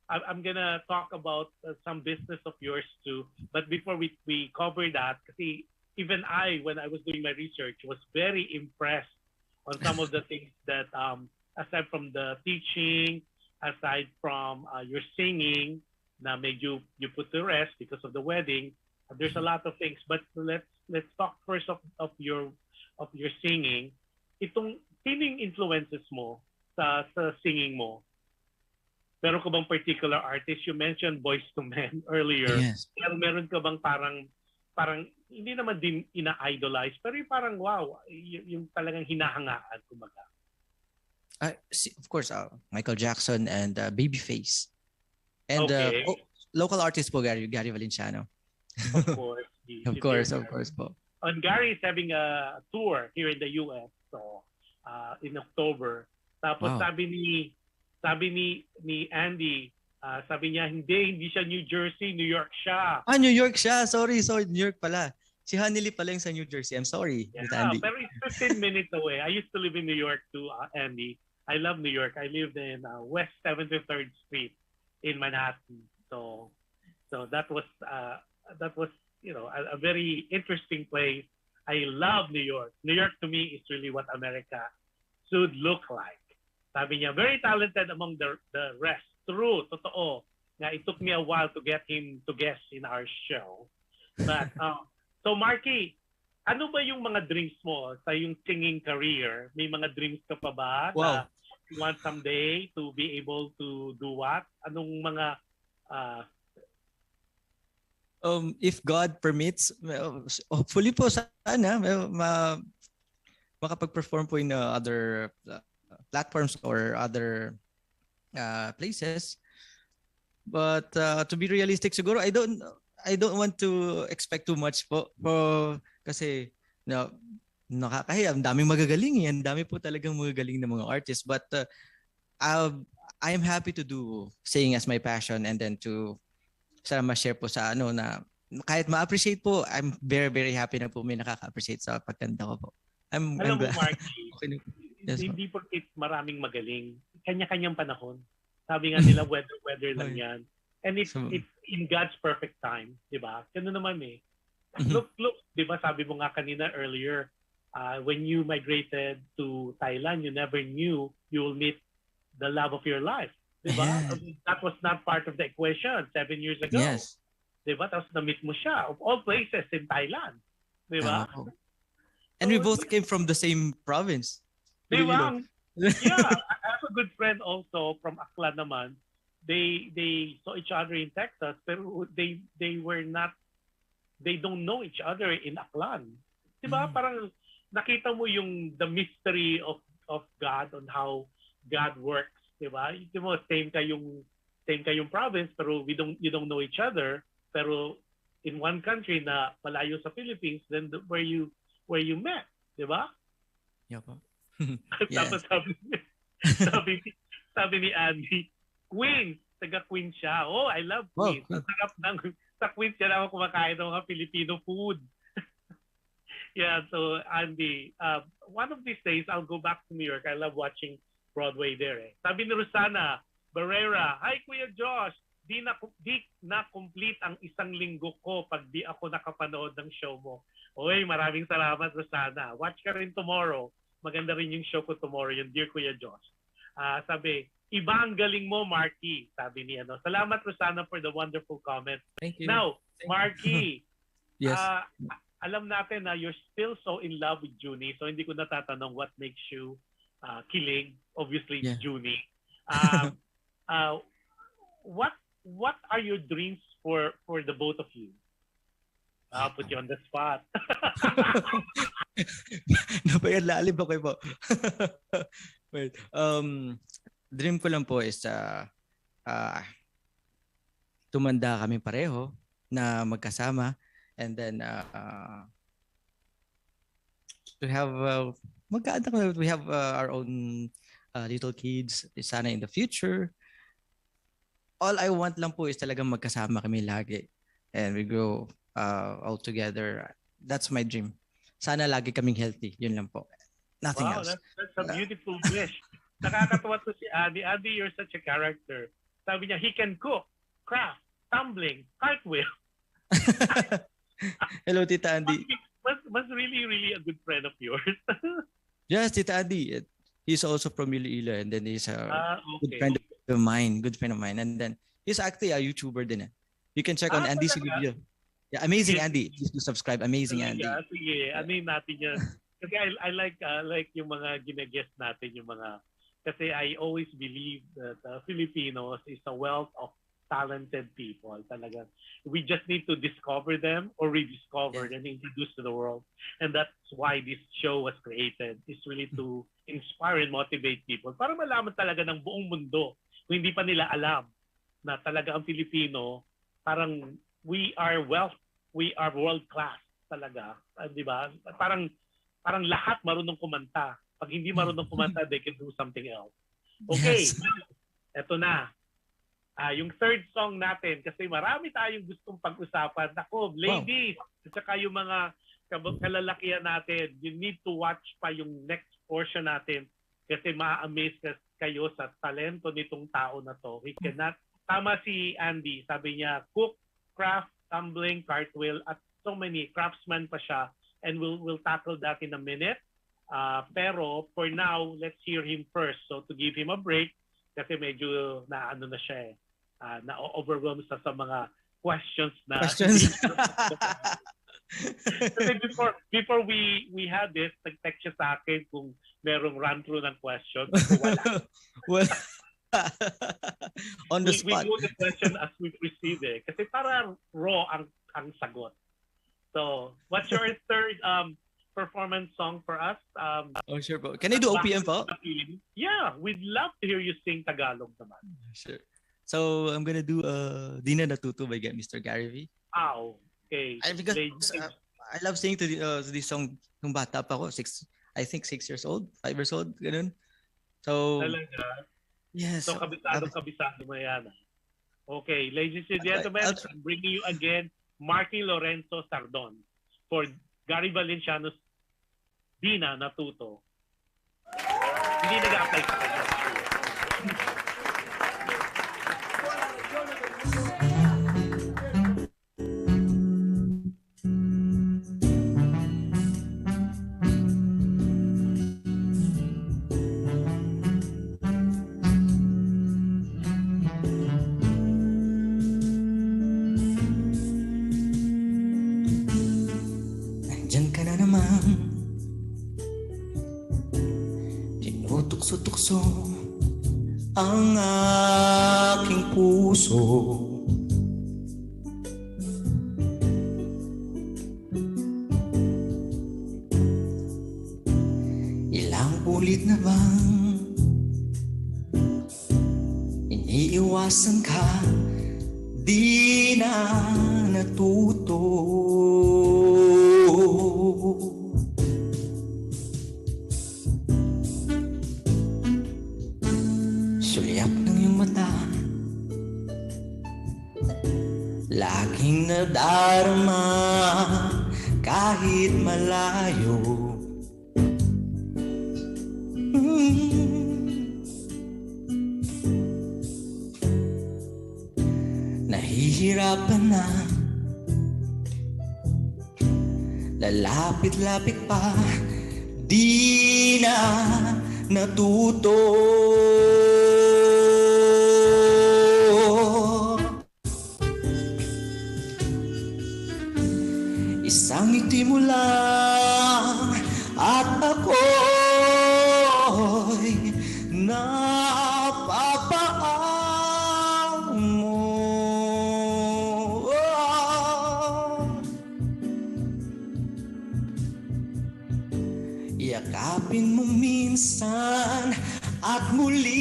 I'm gonna talk about some business of yours too. But before we cover that, kasi even I, when I was doing my research, was very impressed on some of the things that aside from the teaching, aside from your singing, na medyo you put to rest because of the wedding. There's a lot of things, but let's talk first of your singing. Itong singing influences mo sa singing mo. Meron ka bang particular artist? You mentioned Boys to Men earlier. Yes. Pero meron ka bang parang hindi naman din ina-idolize, pero yung parang wow, yung talagang hinahangaan kumbaga. Of course, Michael Jackson and Babyface. And Okay. local artist po, Gary Valenciano. Of course. Of course po. And Gary is having a tour here in the US, so in October. Tapos Wow. sabi ni Andy, sabi niya hindi siya New Jersey, New York siya. New York siya. Sorry, New York pala. Si Hanili pala yung sa New Jersey. I'm sorry, Yeah, with Andy. pero it's 15 minutes away. I used to live in New York too, Andy. I love New York. I lived in West 73rd Street in Manhattan. So that was a very interesting place. I love New York. New York to me is really what America should look like. Sabi niya, very talented among the rest. True, totoo. Nga, it took me a while to get him to guest in our show. But so Markee, Ano ba yung mga dreams mo sa yung singing career? May mga dreams ka pa ba Wow. na you want someday to be able to do what? Anong mga If God permits, hopefully po sana makapag-perform po in other platforms or other places. But to be realistic, siguro I don't want to expect too much po kasi nakakahiya. Ang daming magagaling, ang dami po talagang magagaling na mga artists. But I am happy to do singing as my passion, and then to sana ma-share po sa na kahit ma-appreciate po, I'm very, very happy na po may nakaka-appreciate sa pagkanta ko po. I'm Alam mo, glad. Marky, Okay. Yes, hindi porket maraming magaling. Kanya-kanyang panahon. Sabi nga nila, weather lang yan. And it's in God's perfect time, di ba? Ganun naman eh. Look, di ba sabi mo nga kanina earlier, when you migrated to Thailand, you never knew you will meet the love of your life. Di ba? Yeah. That was not part of the equation 7 years ago. Yes. Di ba? Tapos na-meet mo siya of all places in Thailand. Di ba? And we both came from the same province. Di ba? Iloilo. Yeah, I have a good friend also from Aklan naman. They saw each other in Texas, pero they don't know each other in Aklan. Diba? Parang nakita mo yung the mystery of God on how God works, diba? Diba, same kayong province, pero you don't know each other, pero in one country na malayo sa Philippines, then where you met, diba? Yeah po. Tapos sabi ni Andy, Queens, taga-Queens siya. Oh, I love Queens. Oh. Sarap sa Queens yan ako kumakain ng mga Filipino food. Yeah, so Andy, one of these days, I'll go back to New York. I love watching Broadway there. Eh. Sabi ni Rosana Barrera, hi Kuya Josh, di na complete ang isang linggo ko pag di ako nakapanood ng show mo. Oy, maraming salamat Rosana. Watch ka rin tomorrow. Maganda rin yung show ko tomorrow, yung Dear Kuya Josh. Sabi, iba ang galing mo, Marky. Sabi ni Salamat, Rosana, for the wonderful comment. Thank you. Now, Marky, Yes. alam natin na you're still so in love with Junie, so hindi ko natatanong what makes you kilig. Obviously, it's Junie. What are your dreams for the both of you? I'll put you on the spot. Napayalalim ako po. Wait. Dream ko lang po is tumanda kami pareho na magkasama, and then to have we have our own little kids sana in the future. All I want lang po is talagang magkasama kami lagi, and we grow all together. That's my dream. Sana lagi kaming healthy. Yun lang po. Nothing else. That's a beautiful wish. Nakakatawa to si Adi. Adi, you're such a character. Sabi niya, he can cook, craft, tumbling, cartwheel. Hello, Tita Andy. Was really, really a good friend of yours. Yes, Tita Andy. He's also from Iloilo, and then he's a okay. good friend of mine. And then he's actually a YouTuber din. You can check on Andy's video. Yeah, Amazing Andy. Please do subscribe. Amazing Andy. Sige, ano yung natin yan? Kasi I like yung mga gine-guest natin, yung mga, kasi I always believe that Filipinos is a wealth of talented people. Talaga. We just need to discover them or rediscover and introduce to the world. And that's why this show was created. It's really to inspire and motivate people para malaman talaga ng buong mundo kung hindi pa nila alam na talaga ang Filipino, parang we are world class talaga, di ba? Parang lahat marunong kumanta. Pag hindi marunong kumanta, they can do something else. Okay, eto na. Yung third song natin, kasi marami tayong gustong pag-usapan. Ako, ladies, at saka yung mga kalalakihan natin, you need to watch pa yung next portion natin kasi ma-amaze kayo sa talento nitong tao na to. He cannot, tama si Andy, sabi niya, cook, craft, tumbling, cartwheel, at so many craftsman pa siya, and we'll tackle that in a minute. Pero for now, let's hear him first. So to give him a break, kasi medyo na siya na-overwhelmed sa mga questions na Kasi before we had this, nag-text siya sa akin kung merong run-through ng question. Wala. Well, on the We spot. do the question as we proceed eh. Kasi parang raw ang sagot. So, what's your third performance song for us? Oh, sure po. Can I do OPM po? Yeah, we'd love to hear you sing Tagalog naman. Sure. So, I'm gonna do Di Na Natuto by Mr. Gary V. Ow. Okay. Because I love singing to this song nung bata pa ako. I think 6 years old, 5 years old, ganun. So, Talaga? yes. So, kabisado mo yan. Okay, ladies and gentlemen, I'm bringing you again MARKEE Lorenzo Sardon for Gary Valenciano's Di Na Natuto. Hindi nag-apply sa kanya. Nandyan ka na naman, tinutukso-tukso ang aking puso. Ilang ulit na bang iniiwasan ka, di na natuto. Sulyap ng iyong mata, laging nadarama kahit malayo. Nahihirapan na, lalapit-lapit pa, di na natuto. Isang ngiti mo lang at ako'y napapaan mo. Yakapin mo minsan at muling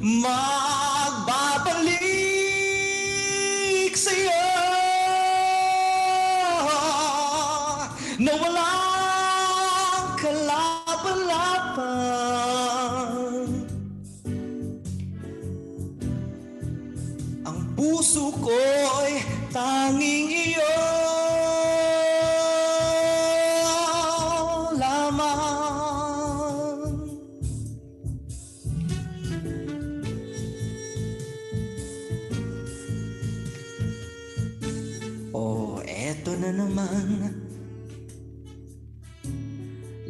magbabalik sa'yo na walang kalaban-laban. Ang puso ko'y tanging iyo lamang. Oh, eto na naman,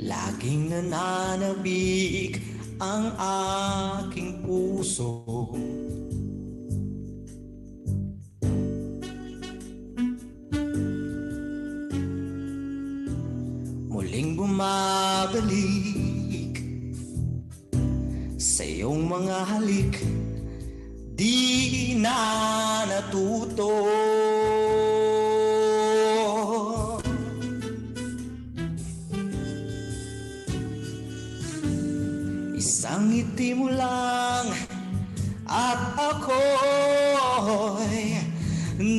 laging nananabik ang aking puso. Muling bumabalik sa iyong mga halik, di na natuto. Isang ngiti mo lang at ako'y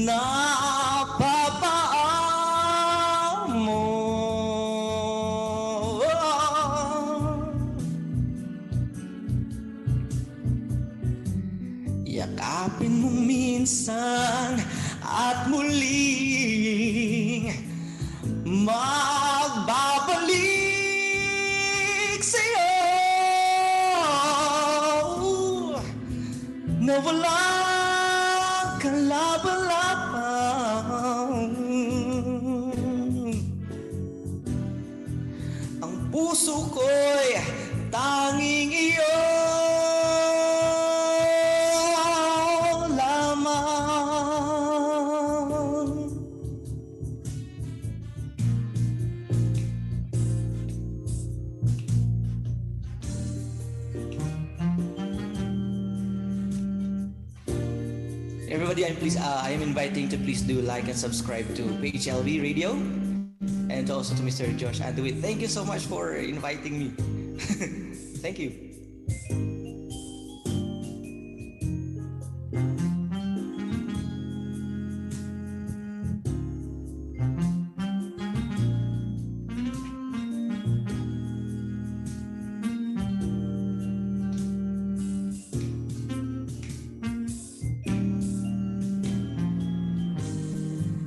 napapaan mo. Yakapin mo minsan at muling magbabalik sa'yo na walang kalaban-laban. Ang puso ko'y tanging iyo lamang. everybody, I am inviting to please do like and subscribe to PHLV Radio, and also to Mr. Jush Andowitt. Thank you so much for inviting me. Thank you.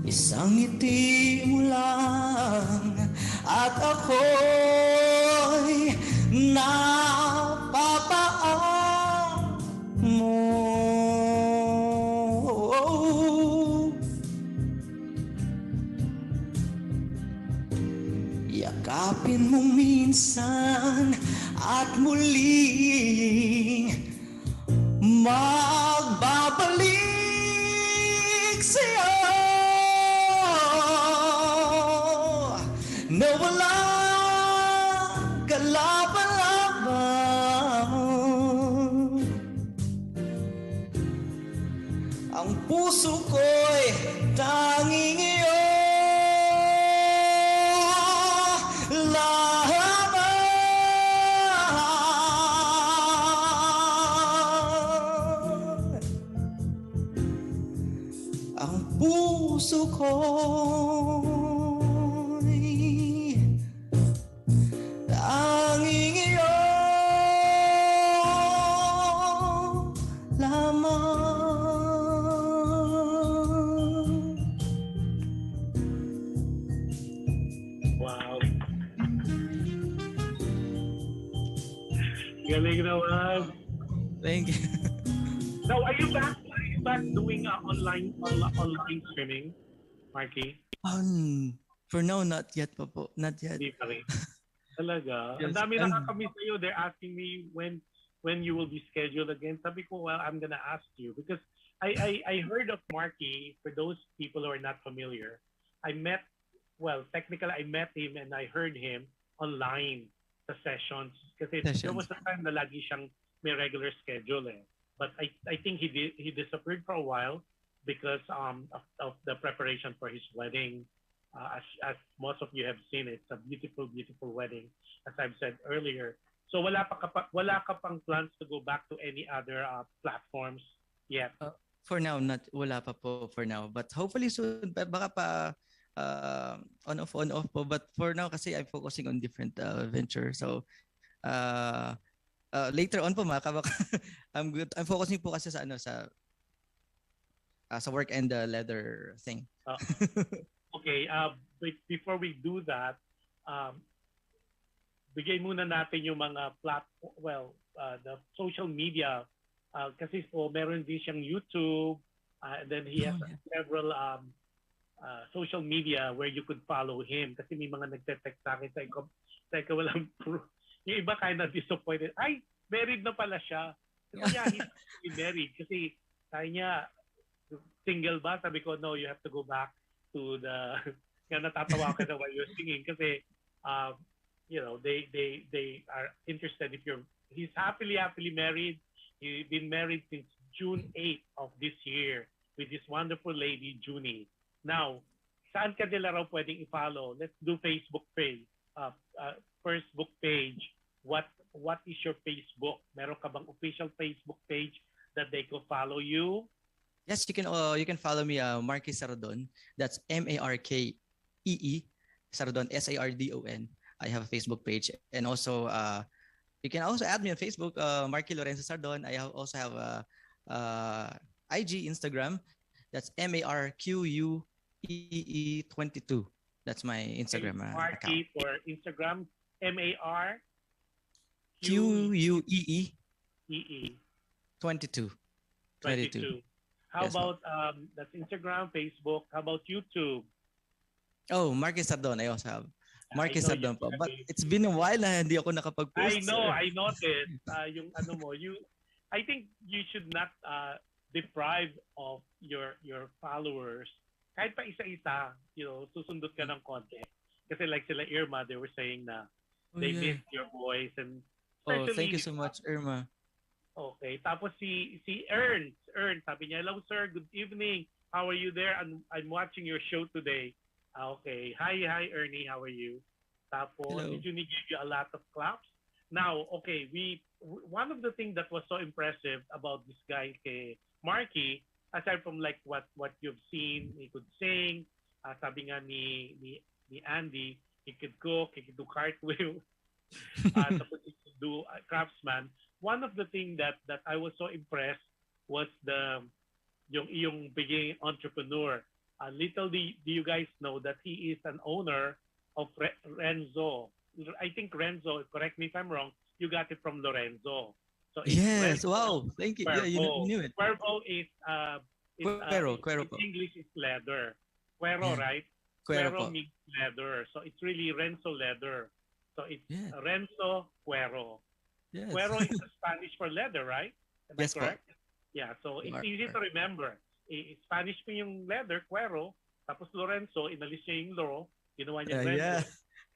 Isang ngiti mo lang at ako'y napapaan mo. Yakapin mo minsan at muling magbabalik sa'yo na walang kalaban-laban. Ang puso ko'y tanging iyo laban. Ang puso ko'y tanging iyo lamang. Wow. Galing naman. Thank you. Now, are you back doing online streaming, Markee? For now, not yet pa po. Not yet. Hindi pa rin. Talaga? Yes, Ang dami and- nakakamiss sa'yo. They're asking me when you will be scheduled again. Sabi ko, well, I'm gonna ask you because I heard of Markee. For those people who are not familiar, technically I met him and I heard him online sa sessions kasi there was a time na lagi siyang may regular schedule eh. But I think he disappeared for a while because of the preparation for his wedding. As most of you have seen, it's a beautiful, beautiful wedding, as I've said earlier. So wala ka pang plans to go back to any other platforms yet? For now, wala pa po for now. But hopefully soon, baka pa on off po. But for now, kasi I'm focusing on different venture. So later on po, I'm good. I'm focusing po kasi sa sa work and the leather thing. Okay, but before we do that, bigay muna natin yung mga the social media. Kasi po, meron din siyang YouTube, and then he has several social media where you could follow him. Kasi may mga nagte-text sa akin, teka, walang proof. Yung iba kind of disappointed. Ay, married na pala siya. Yeah, he's married. Kasi sabi niya, single ba? Sabi ko, no, you have to go back to the nga natatawa ka na while you're singing kasi they are interested he's happily married. He's been married since June 8th of this year with this wonderful lady Junie. Now, saan ka nila raw pwedeng i-follow? Let's do Facebook page. Facebook page. What is your Facebook? Meron ka bang official Facebook page that they could follow you? Yes, you can follow me, Markee Sardon. That's MARKEE Sardon, SARDON. I have a Facebook page, and also you can also add me on Facebook, Markee Lorenzo Sardon. I also have a IG, Instagram. That's MARQUEE22. That's my Instagram account. Markee for Instagram, QUEE 22. 22. How about that's Instagram, Facebook? How about YouTube? Oh, Markee Sardon. I also have Markee Sardon po. But it's been a while na hindi ako nakapag-post. I know, I noticed. Yung I think you should not deprive of your followers. Kahit pa isa-isa, susundot ka ng konti. Kasi like sila Irma, they were saying na they miss your voice. And thank you so much, Irma. Okay. Tapos si Ernst, sabi niya, hello sir, good evening. How are you there? I'm watching your show today. Okay. Hi Ernie, how are you? Tapos, Hello. did you give you a lot of claps? Now, okay, one of the things that was so impressive about this guy, kay Markee, aside from like what you've seen, he could sing, sabi nga ni Andy, he could cook, he could do cartwheel, tapos he could do craftsman. One of the things that I was so impressed was yung being entrepreneur. Little do you guys know that he is an owner of Renzo. I think Renzo, correct me if I'm wrong, you got it from Lorenzo. So Yes, Renzo, wow, thank you. Yeah, you knew it. Cuervo is Cuero po. English is leather. Cuero, Yeah. right? Cuero po. Means leather. So it's really Renzo leather. So it's Yeah. Renzo Cuero. Yes. Cuero is Spanish for leather, right? Am I Yes po. correct? Yeah, so You it's are easy to correct. remember. Spanish po yung leather, Cuero. Tapos Lorenzo, inalis niya yung Lo, ginawa niya Renzo. Yeah.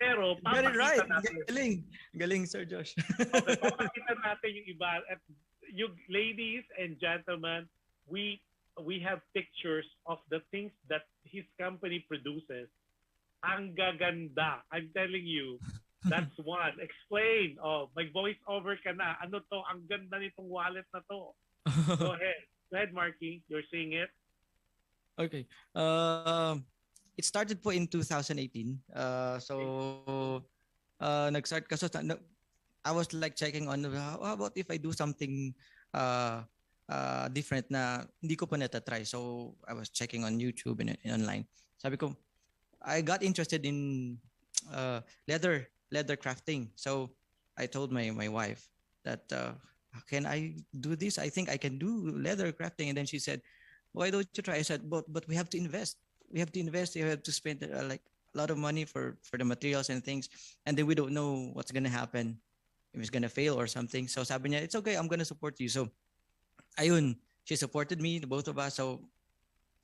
Pero Got it right. natin, Galing, Sir Josh. okay, papakita natin yung iba. At you ladies and gentlemen, we have pictures of the things that his company produces. Ang gaganda. I'm telling you, that's one. Explain. Oh, may voice over ka na. Ano to? Ang ganda nitong wallet na to. Go ahead. Go ahead, Markee. You're seeing it. Okay. It started po in 2018. Nag-start kasi I was like checking on how about if I do something different na hindi ko pa natatry. So I was checking on YouTube and online. Sabi ko, I got interested in leather crafting. So I told my wife that can I do this? I think I can do leather crafting. And then she said, why don't you try? I said, but we have to invest. We have to invest. You have to spend like a lot of money for the materials and things. And then we don't know what's going to happen, if it's going to fail or something. So sabi niya, it's okay. I'm going to support you. So ayun, she supported me, the both of us. So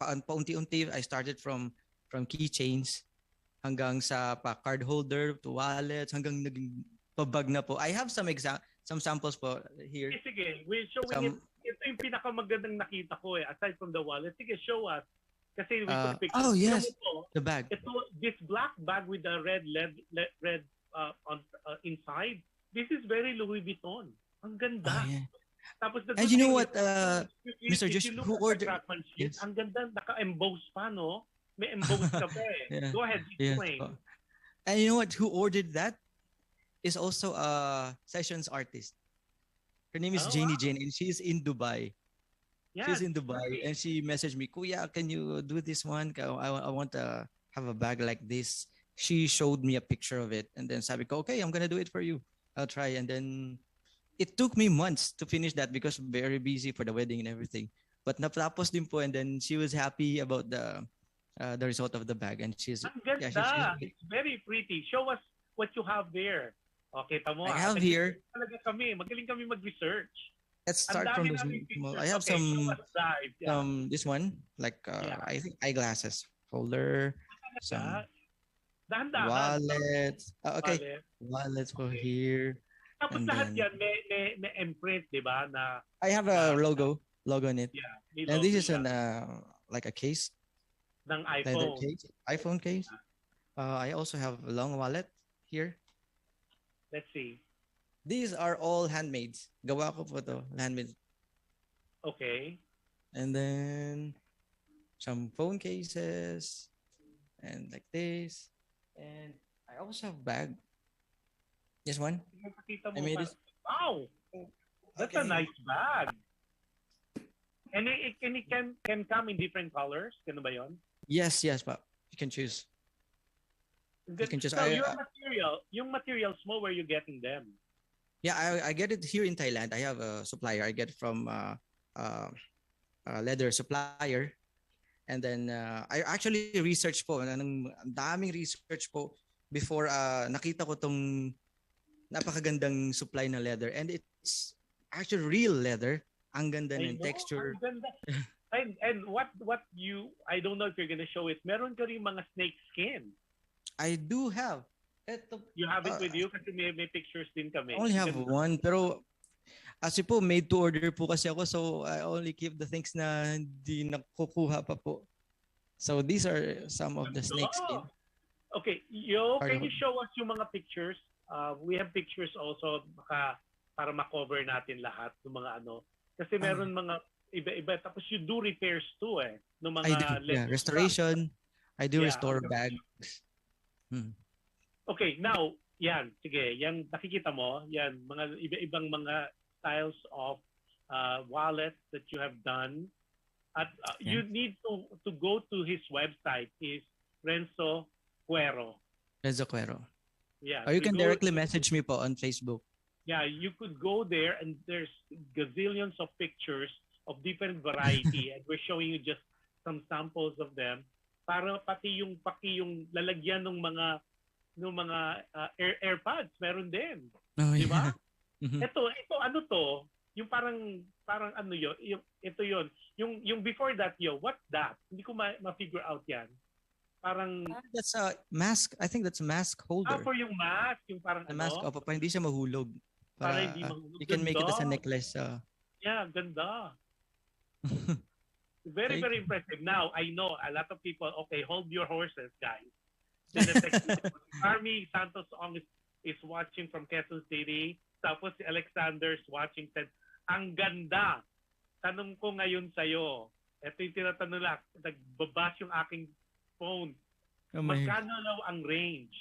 paunti-unti, I started from keychains hanggang sa card holder to wallets hanggang naging pabag na po. I have some samples po here. Sige, we're showing it. Ito yung pinakamagandang nakita ko aside from the wallet. Sige, show us. Kasi we took pictures. Oh yes, the bag. This black bag with the red on inside. This is very Louis Vuitton. Ang ganda. Oh, yeah. Tapos And you know what, Mr. If Josh, you look who at the ordered? craftsmanship, Yes. ang ganda, naka-emboss pa, no? May emboss ka pa eh. Yeah. Go ahead, Yes. explain. And you know what? Who ordered that is also a sessions artist. Her name is Oh, Janie wow. Jane, and she's in Dubai. Yeah, She's in Dubai, and she messaged me, Kuya, can you do this one? I want to have a bag like this. She showed me a picture of it, and then sabi ko, okay, I'm gonna do it for you. I'll try. And then it took me months to finish that because very busy for the wedding and everything. But natapos din po, and then she was happy about the result of the bag, and she's ang ganda. It's very pretty. Show us what you have there. Okay, tamo. I have here. Talaga kami. Magaling kami mag-research. Let's Ang start dami from this naming small. pictures. I have Okay, show some us dive. Yeah. this one, like Yeah. I think eyeglasses holder, some Dahan-dahan. wallets. Okay, Wallet. wallets for here. Tapos And lahat then- yan may imprint, di ba? Na, I have a logo on it, yeah. may and logo this is siya an like a case, ng leather iPhone. case, iPhone case. I also have a long wallet here. Let's see. These are all handmade. Gawa ko po to, handmade. Okay. And then some phone cases and like this. And I also have bag. This one. Makita I mo made pa. this. Wow! That's a Okay. nice bag. And it can come in different colors. Kano ba yun? Yes, pa. You can choose. You can just- So I- yung materials mo, where you getting them? Yeah, I get it here in Thailand. I have a supplier. I get it from a leather supplier. And then I actually researched po. Ang daming research po before nakita ko tong napakagandang supply na leather. And it's actually real leather. Ang ganda I ng know, texture. ang ganda. and what you, I don't know if you're gonna show it, meron ka rin mga snake skin. I do have. Ito, You have it with you kasi may pictures din kami. I only have Ganda. one, pero Kasi po, made to order po kasi ako. So, I only keep the things na hindi nakukuha pa po. So, these are some of the snakeskin. Okay, can you show us yung mga pictures? We have pictures also para ma-cover natin lahat ng mga ano. Kasi meron mga iba-iba. Tapos you do repairs too ng mga I do, yeah. Restoration. I do restore bags. Okay, now, yan. Sige, yan nakikita mo. Yan, mga iba-ibang mga styles of wallet that you have done. At you need to go to his website, is Renzo Cuero. Renzo Cuero. Yeah. Or you can directly message me po on Facebook. Yeah, you could go there and there's gazillions of pictures of different variety and we're showing you just some samples of them para pati yung lalagyan ng mga AirPods meron din. Di ba? Ito ano to? Yung parang ano yun, ito yun. Yung before that, what's that? Hindi ko ma-figure out yan. Parang that's a mask. I think that's a mask holder. for yung mask, yung parang the mask para hindi siya mahulog. Para hindi mahulog. You can make it as a necklace. Yeah, ganda. Very, very impressive. Now, I know a lot of people, okay, hold your horses, guys. Army Santos Ong is watching from Quezon City. Tapos si Alexander's watching. Ang ganda. Tanong ko ngayon sa'yo. Ito yung tinatanong lang. Nagbabas yung aking phone. Magkano raw ang range?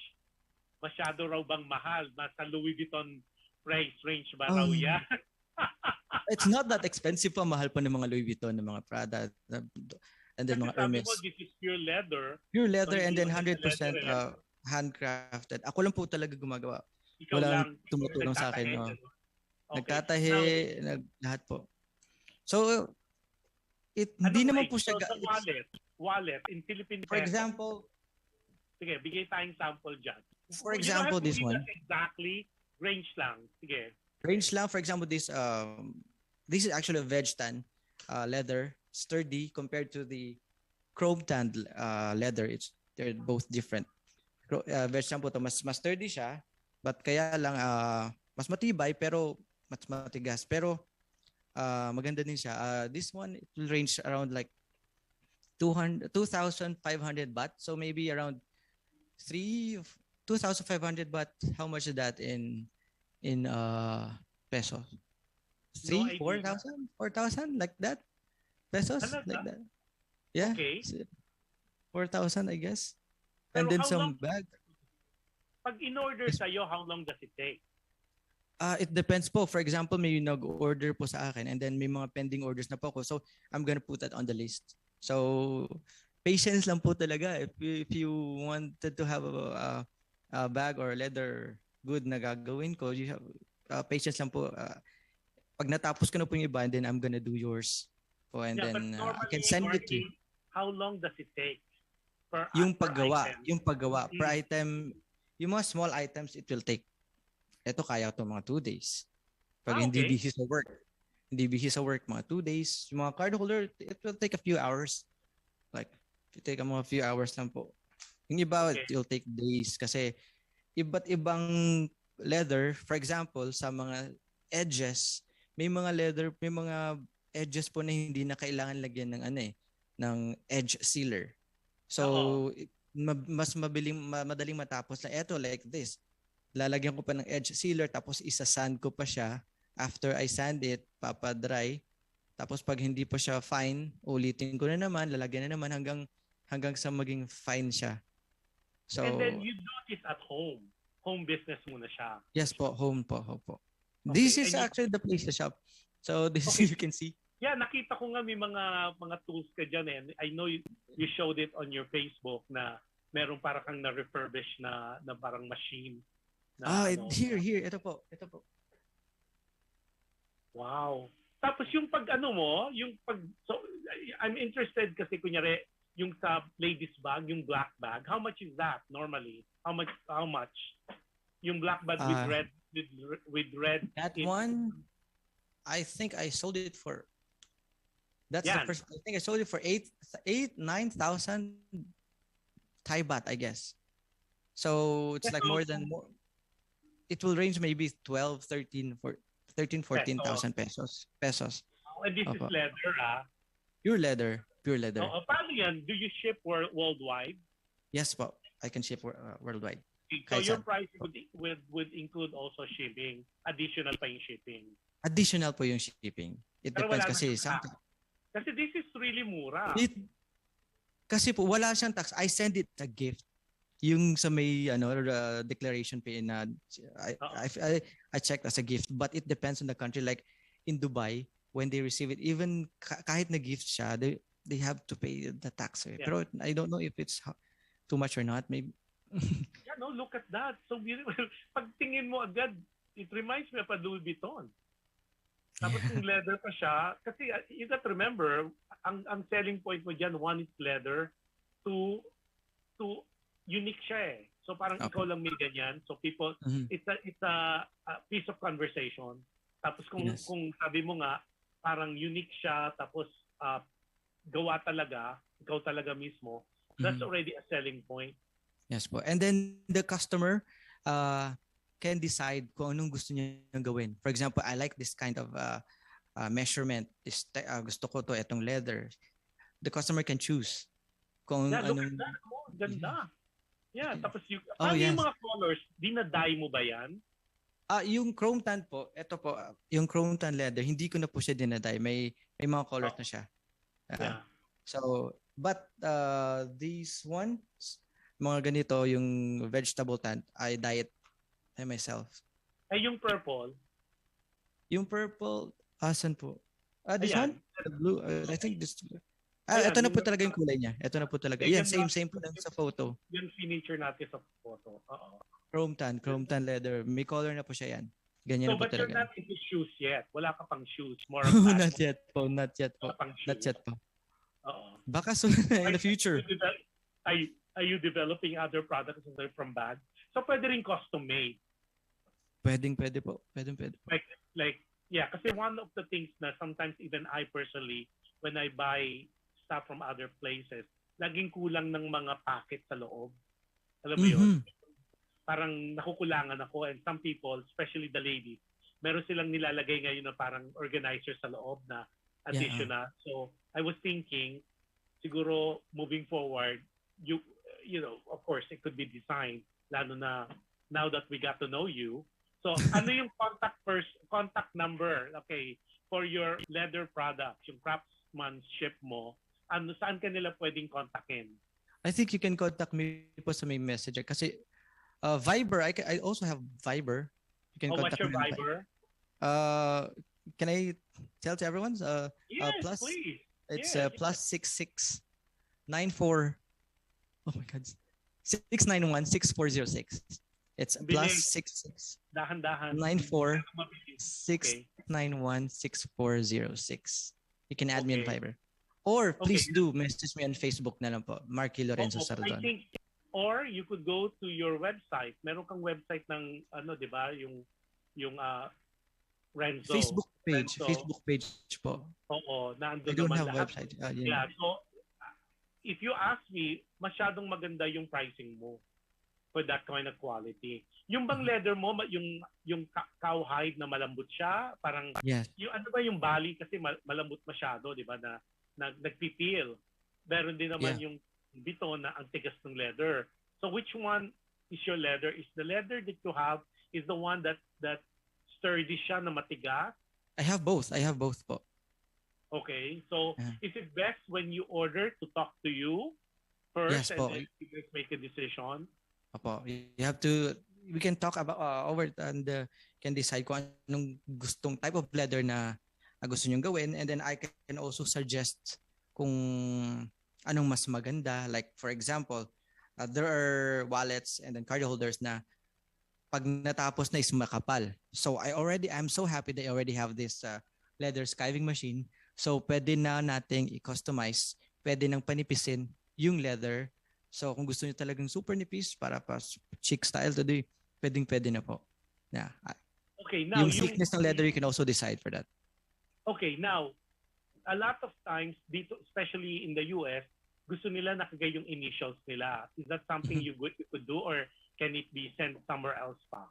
Masyado raw bang mahal? Nasa Louis Vuitton price range ba raw yan? It's not that expensive pa. Mahal pa ng mga Louis Vuitton, ng mga Prada, and then mga Hermes. This is pure leather. Pure leather and then 100% handcrafted. Ako lang po talaga gumagawa. Ikaw Walang tumutulong sa akin. Nagtatahi, lahat po. So, hindi naman po siya... wallet in Philippine peso. For example... Sige, bigay tayong sample dyan. For example, this one. Exactly, range lang. Sige. Range lang, for example, this is actually a veg tan leather, sturdy compared to the chrome tan leather. They're both different. Veg tan po to, mas sturdy siya, but kaya lang mas matibay pero mas matigas. Pero maganda din siya. This one, it will range around like 2,500 baht. So maybe around 2,500 baht. How much is that in pesos? 4,000 like that? Pesos? Like that? Yeah. Okay. 4,000, I guess. Pero and then some bag. Pag in-order sa'yo, how long does it take? It depends po. For example, may nag-order po sa akin and then may mga pending orders na po ako. So, I'm gonna put that on the list. So, patience lang po talaga. If you wanted to have a bag or leather good na gagawin ko, you have patience lang po. Pag natapos ko na po yung iba, and then I'm gonna do yours po. And then I can send it to you. How long does it take? Yung paggawa. Per item, yung mga small items, it will take. Ito kaya ito mga 2 days. Pag hindi busy sa work, mga 2 days. Yung mga card holder, it will take a few hours. Like, it take a mga few hours lang po. Yung iba, it will take days kasi iba't ibang leather. For example, sa mga edges, may mga edges po na hindi na kailangan lagyan ng ng edge sealer. So, mas madaling matapos na ito like this. Lalagyan ko pa ng edge sealer tapos isa-sand ko pa siya. After I sand it, papadry. Tapos pag hindi pa siya fine, ulitin ko na naman, lalagyan na naman hanggang sa maging fine siya. So, and then you do this at home. Home business muna siya. Yes po, home po. Okay. This is actually the place to shop. So this is you can see. Yeah, nakita ko nga may mga tools ka dyan I know you showed it on your Facebook na meron para kang na-refurbish na parang machine. Here. Ito po. Wow. Tapos yung so I'm interested kasi kunyari yung sa ladies bag, yung black bag, how much is that normally? How much? Yung black bag with red. That one, I think I sold it for. That's the first. I think I sold it for 9,000 Thai baht, I guess. So it's like more. It will range maybe 12, 13, 14,000 pesos. And this is Opo. leather, Pure leather. Paano yan? Do you ship worldwide? Yes po. I can ship worldwide. So Kahit your saan. price would include also shipping. Additional pa yung shipping. Additional po yung shipping. It Pero depends wala kasi na siyang tax. Kasi this is really mura. Kasi po wala siyang tax. I send it a gift. Yung sa may declaration pay na I checked as a gift, but it depends on the country. Like in Dubai, when they receive it, even kahit na gift siya, they have to pay the tax. Yeah. Pero I don't know if it's too much or not. Maybe. Yeah, no, look at that. So beautiful. Pag tingin mo agad, it reminds me of a Louis Vuitton. Tapos yung leather pa siya. Kasi you got to remember, ang selling point mo dyan, one is leather, two unique siya eh. So parang ikaw lang may ganyan. So people, it's a piece of conversation. Tapos kung sabi mo nga, parang unique siya, tapos gawa talaga, ikaw talaga mismo, that's already a selling point. Yes po. And then the customer can decide kung anong gusto niya gawin. For example, I like this kind of measurement. Gusto ko to, etong leather. The customer can choose. Kung look anong... at that. Oh, ganda. Yeah, tapos yung mga colors, dinadye mo ba yan? Yung chrome tan po, ito po, yung chrome tan leather, hindi ko na po siya dinadye. May mga colors na siya. Yeah. So, but these ones, mga ganito, yung vegetable tan, I dye it by myself. Yung purple? Yung purple, asan po? This Ayan. one? The blue, I think this... ito na po talaga yung kulay niya. Ito na po talaga. Yan, same po lang sa photo. Yung signature natin sa photo. Chrome tan leather. May color na po siya yan. Ganyan na po but you're talaga. not into shoes yet. Wala ka pang shoes. More of Not yet po. Not yet po. Baka soon in the future. Are you developing other products from bags? So pwede rin custom made. Pwede po. Like yeah, kasi one of the things na sometimes even I personally, when I buy stuff from other places, laging kulang ng mga packet sa loob. Alam mo yun? Parang nakukulangan ako, and some people, especially the ladies, meron silang nilalagay ngayon na parang organizer sa loob na additional. So I was thinking, siguro moving forward, you know, of course, it could be designed, lalo na now that we got to know you. So ano yung contact number, okay, for your leather products, yung craftsmanship mo, saan ka nila pwedeng kontakin? I think you can contact me po sa may messenger kasi Viber, I also have Viber. You can contact what's your me. Viber? Can I tell to everyone? Yes, plus, please. It's +66 94. Oh my God. 691 6406. It's +66 dahan-dahan 94 691 6406. You can add me on Viber. Or please do message me on Facebook na lang po. MARKEE LORENZO SARDON. I think, or you could go to your website. Meron kang website ng di ba, yung Renzo. Facebook page po. Oo, I nandoon don't naman have lahat. website. Yeah, so if you ask me, masyadong maganda yung pricing mo for that kind of quality. Yung bang leather mo, yung cowhide na malambot siya, parang yung ano ba yung bali kasi malambot masyado, di ba, na nagpipil. Meron din naman yung bito na ang tigas ng leather. So which one is your leather? Is the leather that you have is the one that sturdy siya na matigas? I have both po. Okay. So is it best when you order to talk to you first and then you guys make a decision? Opo. You have to, we can talk about over and can decide kung anong gustong type of leather na gusto nyong gawin, and then I can also suggest kung anong mas maganda. Like for example, there are wallets and then card holders na pag natapos na is makapal. So I'm so happy that I already have this leather skiving machine. So pwede na nating i-customize, pwede nang panipisin yung leather. So kung gusto niyo talagang super nipis para pa chic style today, pwede na po. Yeah. Okay, now yung thickness ng leather, you can also decide for that. Okay, now, a lot of times, dito, especially in the US, gusto nila nakagay yung initials nila. Is that something you could do, or can it be sent somewhere else pa?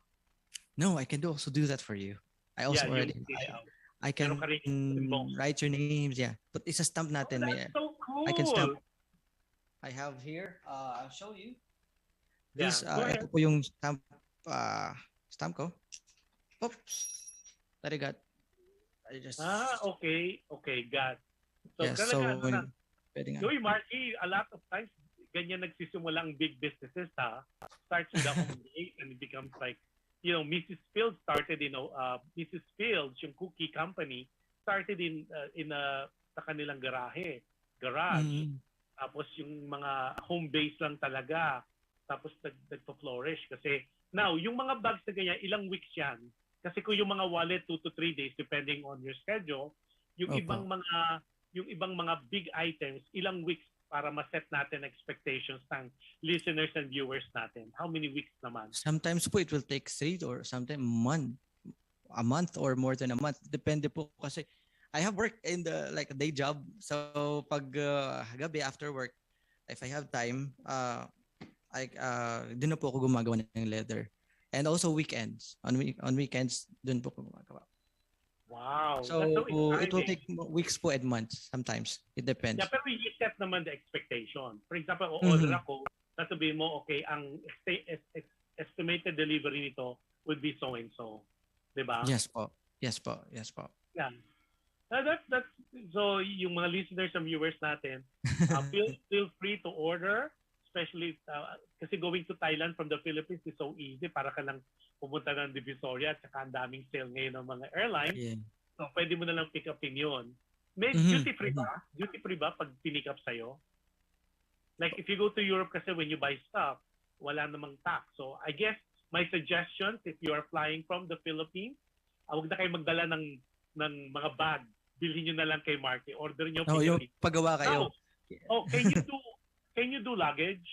No, I can also do that for you. I also yung already layout. I can Meron ka rin embossed. write your names. Yeah, but isa stamp natin. That's so cool. I can stamp. I have here. I'll show you. This Yeah, go ahead. ito po yung stamp ko. Oops. Tarigat. I just Okay, got. So yes, talaga, pwede nga. Joey Marky, a lot of times, ganyan nagsisimula ang big businesses, ha? Starts with a home base and it becomes like, Mrs. Fields started, Mrs. Fields, yung cookie company, started sa kanilang garage. Mhm. Tapos yung mga home base lang talaga. Tapos nagpo-flourish. Kasi, now, yung mga bags na ganyan, ilang weeks yan. Kasi kung yung mga wallet, 2 to 3 days, depending on your schedule, yung Opo. ibang mga big items, ilang weeks para ma-set natin expectations ng listeners and viewers natin. How many weeks naman? Sometimes po it will take 3 or sometimes a month or more than a month. Depende po kasi I have work in the like a day job. So pag gabi after work, if I have time, din na po ako gumagawa ng leather. And also weekends. On weekends, dun po ako gumagawa. Wow. So that's so it will exciting. take weeks po and months sometimes. It depends. Yeah, pero you set naman the expectation. For example, Mhm. order ako, sasabihin mo, okay, ang estimated delivery nito would be so and so. Diba? Yes po. Yes po. Yes po. Yeah. That's so yung mga listeners and viewers natin, feel free to order, especially kasi going to Thailand from the Philippines is so easy, para ka lang pumunta ng Divisoria at saka ang daming sale ngayon ng mga airlines. Yeah. So pwede mo na lang pick upin yun. May Mhm. duty free ba? Duty free ba pag pinick up sa'yo? Like if you go to Europe kasi when you buy stuff, wala namang tax. So I guess my suggestion, if you are flying from the Philippines, huwag na kayo magdala ng mga bag. Bilhin nyo na lang kay Marky. Order nyo. No, yung paggawa kayo. Can you do luggage?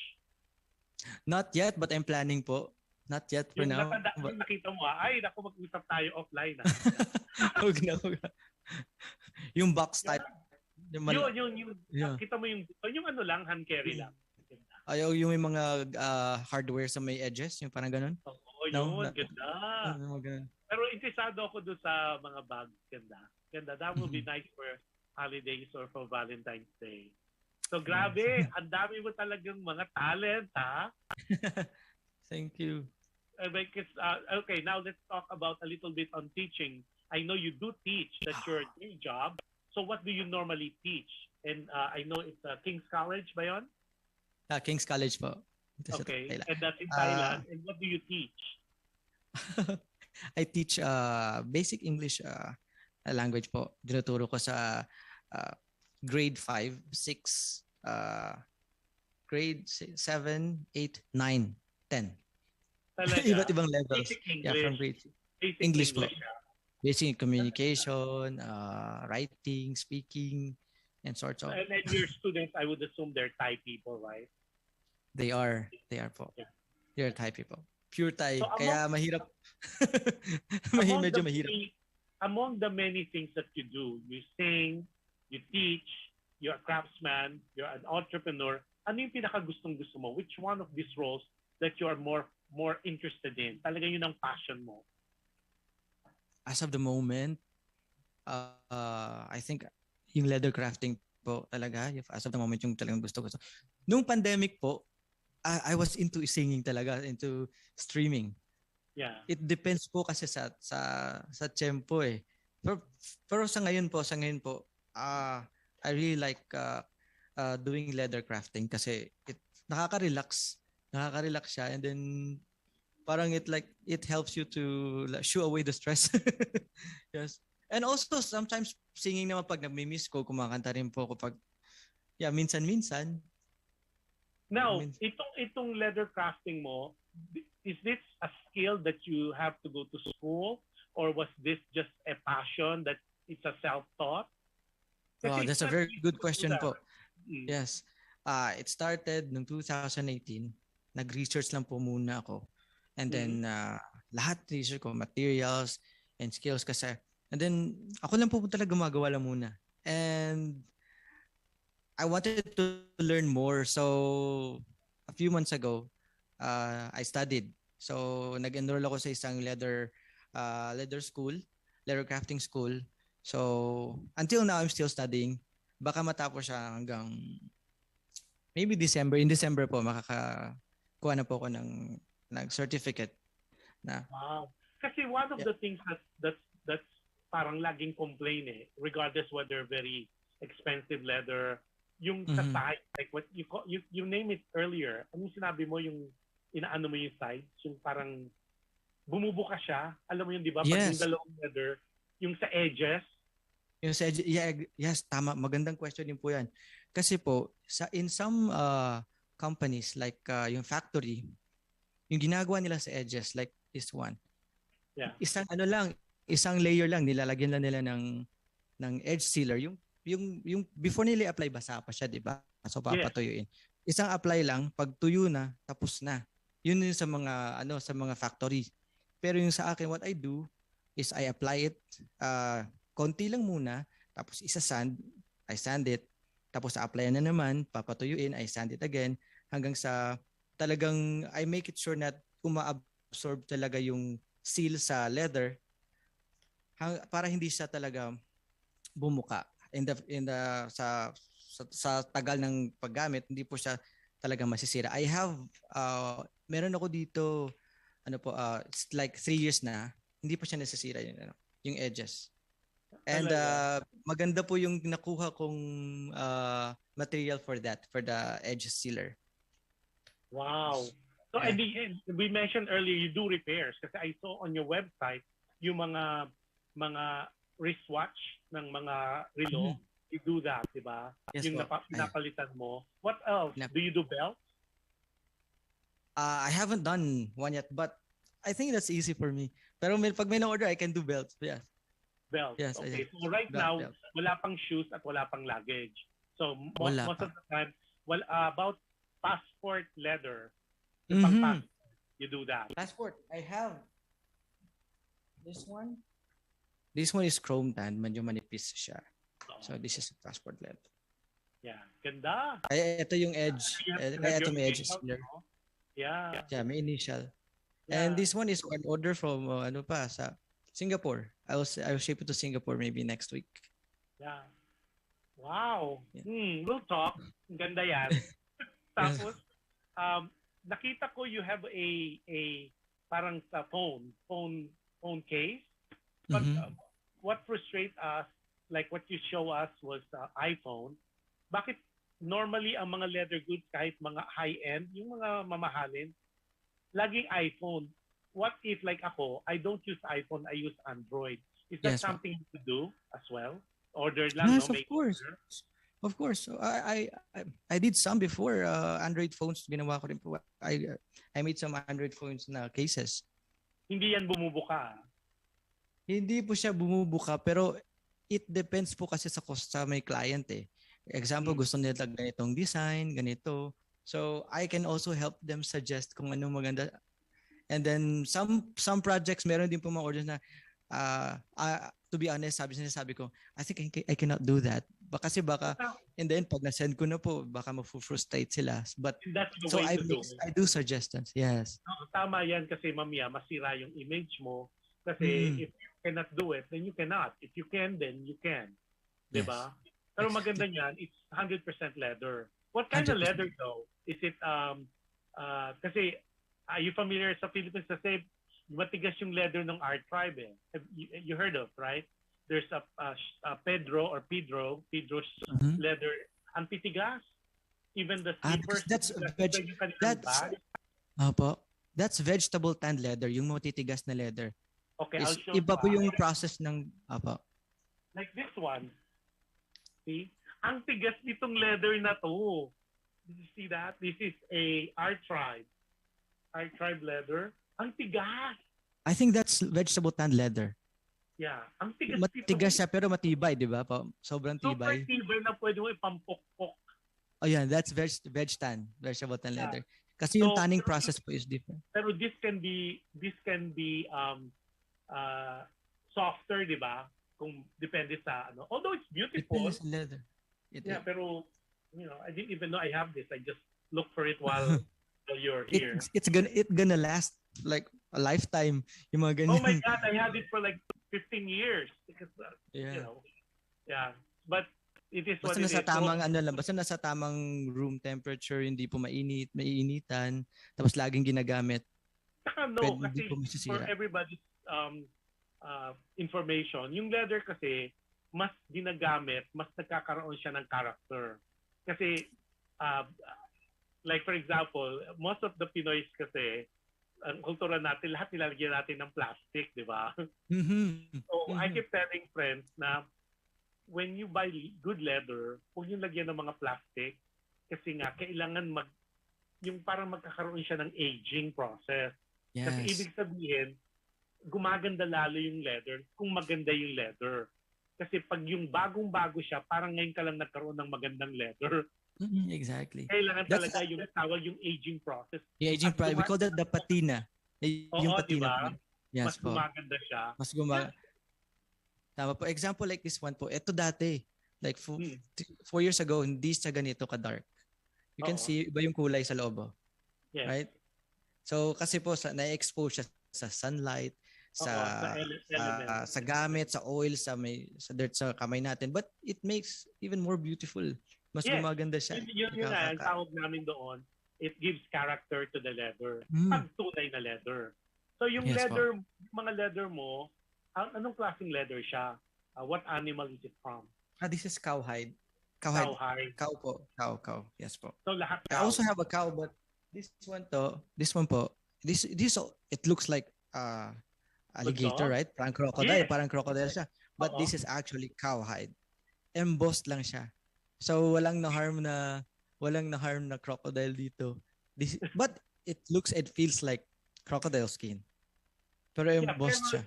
Not yet, but I'm planning po. Not yet for Yung now. yung nakita mo, ay, naku, mag-usap tayo offline. Huwag na. Yung box type. Yung kita mo yung ano lang, hand carry lang. Ayaw yung may mga hardware sa may edges, yung parang ganun. Oo, yun, ganda. Ganun. Pero interesado ako doon sa mga bags, ganda. That will be nice for holidays or for Valentine's Day. So grabe, ang dami mo talagang mga talent, ha? Thank you. Okay, now let's talk about a little bit on teaching. I know you do teach. That's your day job. So what do you normally teach? And I know it's King's College ba yun? King's College po. Ito sa Okay, Thailand. and that's in Thailand. And what do you teach? I teach basic English language po. Dinuturo ko sa grade 5, 6, grade 7, 8, 9, 10. Talaga? Iba't ibang levels. Basic English. Yeah, from grade Basic English po. yeah. Basic communication, writing, speaking, and sorts of. And your students, I would assume they're Thai people, right? They are po. Yeah. They are Thai people. Pure Thai. So Kaya mahirap. Medyo mahirap. Among the many things that you do, you sing, you teach, you're a craftsman, you're an entrepreneur, ano yung pinaka-gustong-gusto mo? Which one of these roles that you are more interested in? Talaga yun ang passion mo? As of the moment, I think yung leather crafting po talaga. As of the moment, yung talagang gusto. Nung pandemic po, I was into singing talaga, into streaming. Yeah. It depends po kasi sa tempo eh. Pero sa ngayon po, I really like doing leather crafting kasi nakaka-relax siya, and then parang it helps you to shoo away the stress. Yes. And also sometimes singing naman pag nagmi-miss ko, kumakanta rin po ako pag minsan-minsan. Now, itong leather crafting mo, is this a skill that you have to go to school, or was this just a passion that it's a self-taught? Wow, that's a very good question po. Mm. Yes. It started noong 2018. Nag-research lang po muna ako. And then lahat research ko, materials and skills kasi. And then ako lang po talaga gumagawa lang muna. And I wanted to learn more. So a few months ago, I studied. So nag-enroll ako sa isang leather school leather crafting school. So until now, I'm still studying. Baka matapos siya hanggang maybe December. In December po, makakakuha na po ako ng certificate na. Wow. Kasi one of the things that's parang laging complain regardless whether very expensive leather, yung sa side, like what you name it earlier. Ano yung sinabi mo, yung inaano mo yung sides, yung parang bumubuka siya. Alam mo yun, di ba? Pag yung dalawang leather, yung sa edges. Yung sa edges, yes, tama. Magandang question din po yan. Kasi po, in some companies, like yung factory, yung ginagawa nila sa edges, like this one, isang layer lang, nilalagyan lang nila ng edge sealer. Yung before nila apply, basa pa siya, di ba? So, papatuyuin. Isang apply lang, pag tuyo na, tapos na. Yun yung sa mga factory. Pero yung sa akin, what I do is I apply it konti lang muna, tapos I sand it, tapos applyan na naman, papatuyuin, I sand it again, hanggang sa talagang I make it sure na uma-absorb talaga yung seal sa leather para hindi siya talaga bumuka. Sa tagal ng paggamit, hindi po siya talaga masisira. I have meron ako dito it's like 3 years na, hindi pa siya nasisira yung edges. And maganda po yung nakuha kong material for the edge sealer. Wow. So and we mentioned earlier you do repairs kasi I saw on your website yung mga wristwatch ng mga relo. You do that, di ba? Yes, yung napalitan mo. What else? Do you do belts? I haven't done one yet, but I think that's easy for me. Pero pag may na-order, I can do belts. Yes. Belts. Yes, okay. So right now, wala pang shoes at wala pang luggage. So most of the time, about passport leather, passport, you do that. Passport, I have this one. This one is chrome tan, medyo manipis siya. So this is passport leather. Yeah, ganda. Kaya ito yung edge. Kaya ito may edges here. Yeah. Yeah, may initial. Yeah. And this one is an order from sa Singapore. I will ship it to Singapore maybe next week. Yeah. Wow. Yeah. We'll talk. Ganda yan. Tapos, nakita ko you have a parang sa phone case. But what frustrates us, like what you show us was iPhone. Bakit normally ang mga leather goods, kahit mga high-end, yung mga mamahalin, laging iPhone. What if, like ako, I don't use iPhone, I use Android. Is that something to do as well? Order lang, yes, of course. Of course. So I did some before. Android phones, ginawa ko rin po. I made some Android phones na cases. Hindi yan bumubuka? Hindi po siya bumubuka, pero it depends po kasi sa may client eh. Example, gusto nila ganitong design, ganito. So I can also help them suggest kung ano maganda. And then some projects, meron din po mga orders na to be honest, sabi ko, I think I cannot do that. Kasi baka, and then pag na-send ko na po, baka ma-frustrate sila. But so I do suggestions. Yes. No, tama yan kasi mamaya masira yung image mo. Kasi if you cannot do it, then you cannot. If you can, then you can. Yes. Diba? Pero maganda niyan, it's 100% leather. What kind 100%. Of leather though? Is it, kasi, are you familiar sa Philippines kasi matigas yung leather ng our tribe eh. You heard of, right? There's a Pedro's leather. Ang titigas. Even the sleepers. That's vegetable tanned leather, yung matitigas na leather. Okay, I'll show iba po yung process ng like this one. See? Ang tigas nitong leather na to. Did you see that? This is our tribe leather. Ang tigas. I think that's vegetable tanned leather. Yeah. Ang tigas. Matigas siya pero matibay, di ba? Sobrang tibay. Super tibay na pwede mo ipampok-pok. Oh yeah, that's vegetable tanned leather. Kasi yung tanning process po is different. Pero this can be softer, di ba? Kung depende sa ano. Although it's beautiful. Depende sa leather. Pero I didn't even know I have this. I just look for it while you're here. It's gonna last like a lifetime. Yung mga ganyan. Oh my God, I had it for like 15 years. Because, Yeah. you know, yeah. But it is what Basta it nasa is. tamang ano lang, basta nasa tamang room temperature, hindi po maiinitan, tapos laging ginagamit. No, Hindi kasi po for masisira. everybody's information, yung leather kasi, mas ginagamit, mas nagkakaroon siya ng character. Kasi, like for example, most of the Pinoys kasi, ang kultura natin, lahat nilalagyan natin ng plastic, di ba? So, I keep telling friends na when you buy good leather, huwag yung lagyan ng mga plastic kasi nga, kailangan yung parang magkakaroon siya ng aging process. Yes. Kasi ibig sabihin, gumaganda lalo yung leather kung maganda yung leather. Kasi pag yung bagong-bago siya, parang ngayon ka lang nagkaroon ng magandang leather. Exactly. Kailangan talaga yung tawag yung aging process. The aging process, we call that the patina. Yung patina. Diba? Yes, mas gumaganda siya. Mas gumaganda. Tama po. Example like this one po. Ito dati, like 4 years ago, hindi siya ganito ka-dark. You can see iba yung kulay sa loob. Yes. Right? So kasi po na-expose siya sa sunlight, sa gamit, sa oil, sa dirt sa kamay natin. But it makes even more beautiful. Mas gumaganda siya. Yun ang tawag namin doon. It gives character to the leather. Pagtunay na leather. So yung leather, mga leather mo, anong klaseng leather siya? What animal is it from? This is cowhide. Cowhide. Cow po. Cow. Yes po. So lahat I also have a cow, but this one po, it looks like alligator, right? Parang crocodile, parang crocodile siya. But this is actually cowhide. Embossed lang siya. So walang na-harm na crocodile dito. But it feels like crocodile skin. Pero embossed siya.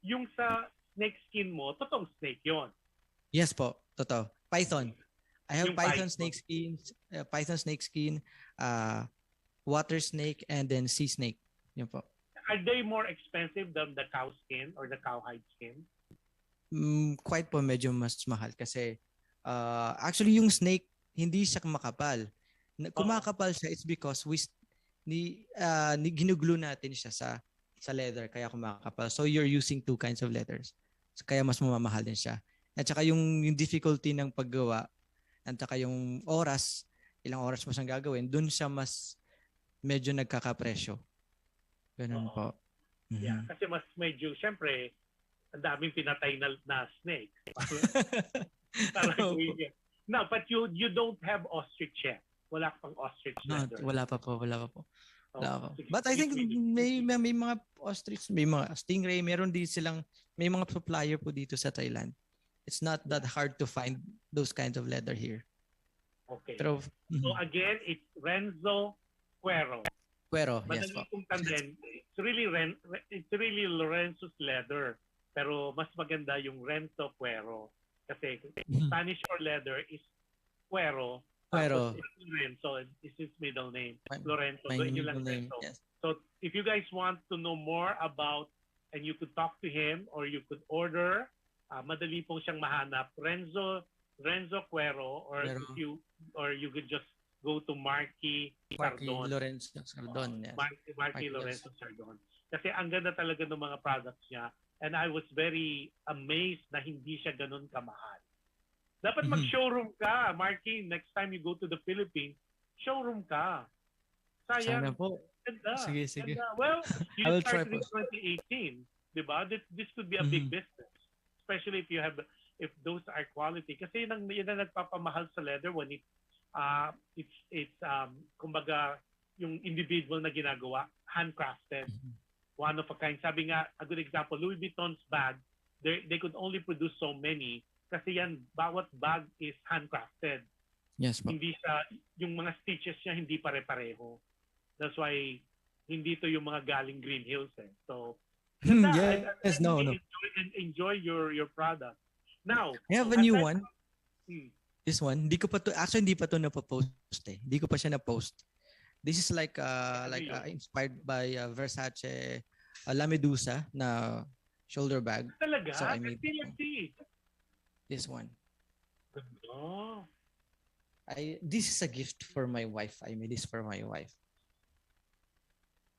Yung sa snake skin mo, totoong snake yon. Yes po, totoo. Python. I have python snake skin, water snake, and then sea snake. Yun po. Are they more expensive than the cow skin or the cowhide skin? Quite po, medyo mas mahal kasi actually yung snake hindi siya makapal. Kumakapal siya, it's because ginuglue natin siya sa leather kaya kumakapal. So you're using two kinds of leathers. So, kaya mas mamamahal din siya. At saka yung difficulty ng paggawa at saka yung ilang oras mo siyang gagawin, dun siya mas medyo nagkakapresyo. Ganun po. Mm-hmm. Yeah, kasi mas medyo, syempre, ang daming pinatay na snake. No, but you don't have ostrich yet. Wala pang ostrich leather. Wala pa po. But I think may mga ostrich, may mga stingray, meron din silang, may mga supplier po dito sa Thailand. It's not that hard to find those kinds of leather here. Okay. Pero, so again, it's Renzo Cuero. Yes po. It's really Lorenzo's leather. Pero mas maganda yung Renzo Cuero. Kasi Spanish for leather is Cuero. Lorenzo is his middle name. Lorenzo. My middle name, yes. So if you guys want to know more about, and you could talk to him or you could order, madali pong siyang mahanap. Renzo Cuero, or you could just go to MARKEE Lorenzo Sardon. Yes. MARKEE Lorenzo Sardon. Kasi ang ganda talaga ng mga products niya. And I was very amazed na hindi siya ganun kamahal. Dapat mag-showroom ka, MARKEE. Next time you go to the Philippines, showroom ka. Sayang. Sana po. Ganda. Sige. Ganda. Well, you started in 2018. Diba? This could be a big business. Especially if those are quality. Kasi yun ang nagpapamahal sa leather when it's kumbaga yung individual na ginagawa, handcrafted. One of a kind. Sabi nga, a good example, Louis Vuitton's bag, they could only produce so many kasi yan, bawat bag is handcrafted. Yes, po. Hindi siya, yung mga stitches niya hindi pare-pareho. That's why hindi to yung mga galing Green Hills eh. So, enjoy your product. Now, I have a new one. This one, hindi pa to na-post eh. Hindi ko pa siya na-post. This is like inspired by Versace La Medusa na shoulder bag. Talaga? So I made this one. Oh. This is a gift for my wife. I made this for my wife.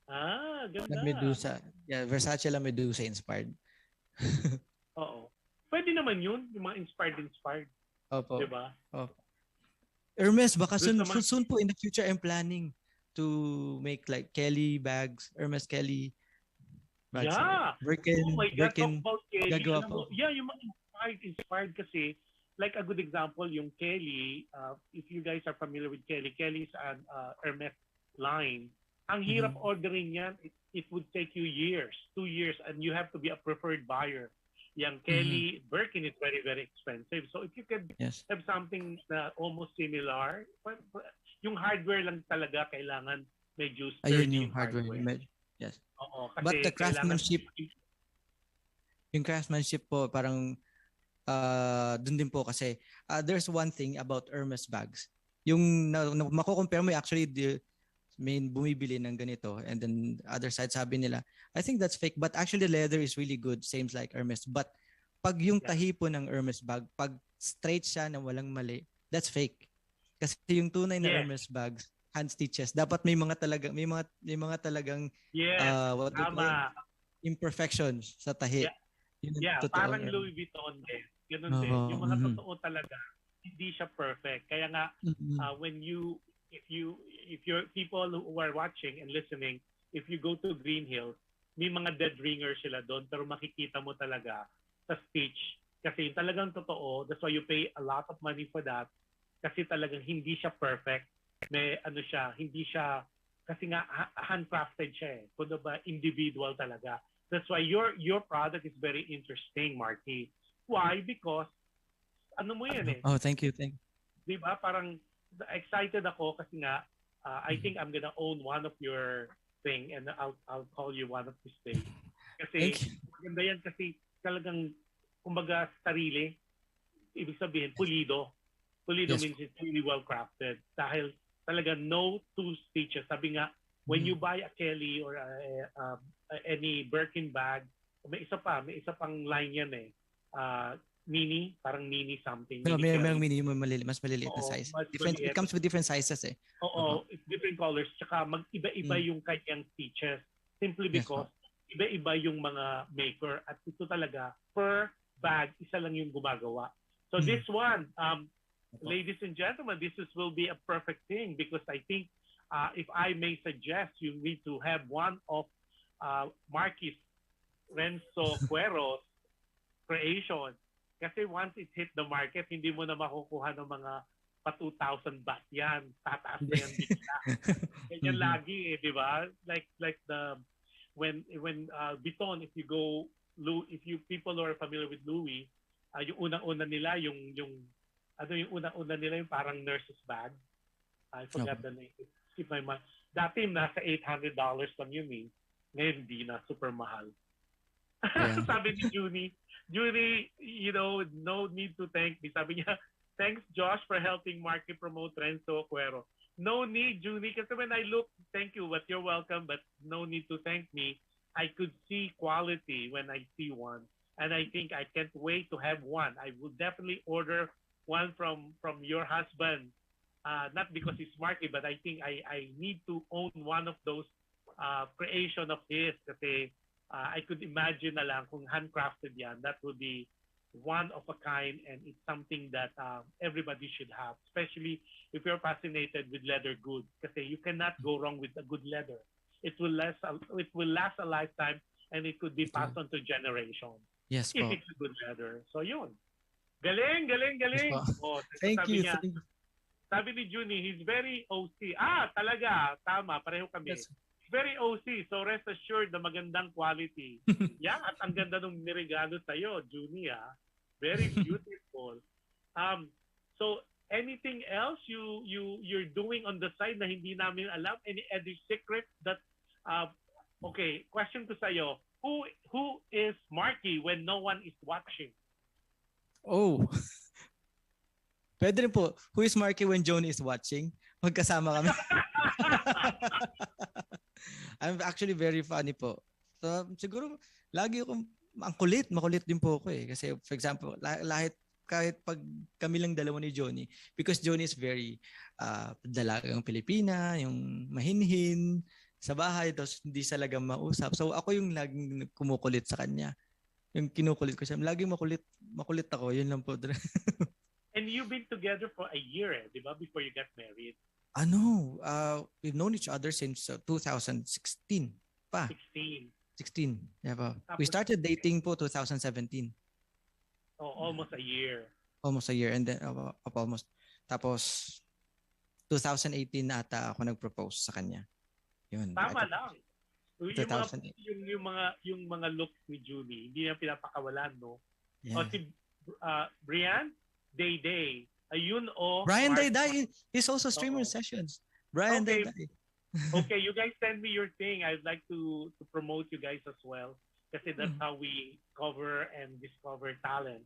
Ganda. La Medusa. Yeah, Versace La Medusa inspired. Oo. Pwede naman yun, yung mga inspired. Opo. Diba? Opo. Hermes, baka Doon soon po in the future I'm planning to make like Kelly bags, Hermes Kelly bags. Yeah. Birkin, Oh my God, talk Birkin. about Kelly. Gagawa Alam mo, po. yeah, yung mga inspired kasi, like a good example, yung Kelly, if you guys are familiar with Kelly is an Hermes line. Ang hirap ordering yan, it would take you years, 2 years, and you have to be a preferred buyer. Yung Kelly Birkin is very, very expensive. So if you could have something na almost similar, yung hardware lang talaga kailangan medyo sturdy. Ayun yung hardware. Yes. Oo, kasi but the craftsmanship, yung craftsmanship po parang dun din po kasi there's one thing about Hermes bags. Yung mako-compare mo actually may bumibili ng ganito and then other side sabi nila I think that's fake but actually the leather is really good, same like Hermes, but pag yung tahi po ng Hermes bag, pag straight siya na walang mali, that's fake. Kasi yung tunay na Hermes bags, hand stitches, dapat may mga talagang imperfections sa tahi. Parang Louis Vuitton din. Ganun din. Yung mga totoo talaga, hindi siya perfect. Kaya nga if your people who are watching and listening, if you go to Green Hills, may mga dead ringers sila doon pero makikita mo talaga sa stitch kasi yung talagang totoo. That's why you pay a lot of money for that kasi talagang hindi siya perfect. May hindi siya kasi nga handcrafted siya eh. Kuno ba individual talaga. That's why your product is very interesting, Markee. Why? Because ano mo yan eh. Oh, thank you. Diba? Parang excited ako kasi nga I think I'm gonna own one of your thing and I'll call you one of these days. Kasi maganda yan kasi talagang kumbaga sarili. Ibig sabihin, pulido. Pulido means it's really well crafted. Dahil talaga no two stitches. Sabi nga, when you buy a Kelly or any Birkin bag, may isa pang line yan eh. Mini, parang mini something. May mini, mas maliliit na size. It comes with different sizes eh. Oo, it's different colors. Tsaka mag-iba-iba yung kanyang stitches. Simply because iba-iba yung mga maker. At ito talaga, per bag, isa lang yung gumagawa. So this one, ladies and gentlemen, will be a perfect thing because I think if I may suggest, you need to have one of Markee Lorenzo Saro's creation. Kasi once it hit the market, hindi mo na makukuha ng mga pa 2,000 baht yan. Tataas na yan bigla. Ganyan lagi eh, di ba? Like when Vuitton, if you people who are familiar with Louis, yung unang-una nila yung unang-una nila yung parang nurse's bag. I forgot the name. Skip my mind. Dati nasa $800 lang yun eh. Ngayon hindi na, super mahal. Sabi ni Junie, no need to thank me. Sabi niya, thanks Josh for helping Markee promote Lorenzo Saron. No need, Junie, kasi when I look, thank you, but you're welcome, but no need to thank me. I could see quality when I see one. And I think I can't wait to have one. I will definitely order one from your husband. Not because he's Markee, but I think I need to own one of those creation of his kasi I could imagine na lang kung handcrafted yan, that would be one of a kind and it's something that everybody should have, especially if you're fascinated with leather goods kasi you cannot go wrong with a good leather. It will last a lifetime and it could be passed on to generations. Yes, if it's a good leather. So yun. Galing. Yes, Thank you. Sabi ni Junie, he's very OC. Talaga. Tama. Pareho kami. Yes. Very OC, so rest assured na magandang quality. At ang ganda nung niregalo sa'yo, Junie, Very beautiful. So anything else you're doing on the side na hindi namin alam? Any secret that okay, question ko sa'yo. Who is Markee when no one is watching? Oh. Pwede rin po. Who is Markee when Joan is watching? Magkasama kami. I'm actually very funny po. So, siguro, lagi akong, makulit din po ako eh. Kasi, for example, kahit pag kami lang dalawa ni Johnny, because Johnny is very dalagang Pilipina, yung mahinhin sa bahay, tapos hindi talaga mausap. So, ako yung laging kumukulit sa kanya. Yung kinukulit ko siya. Laging makulit ako. Yun lang po. And you've been together for a year, di ba? Before you got married. We've known each other since 2016 pa. 16. 16. Yeah, pa. We started dating po 2017. Oh, almost a year. Almost a year. And then, almost. Tapos, 2018 na ata ako nag-propose sa kanya. Yun. Tama lang. Yung 2008. mga looks ni Julie, hindi niya pinapakawalan, no? Yeah. O si Brian, Day. Ayun Brian Day. He's also streamer sessions. Brian Day. Okay, you guys send me your thing. I'd like to promote you guys as well. Kasi that's how we cover and discover talent.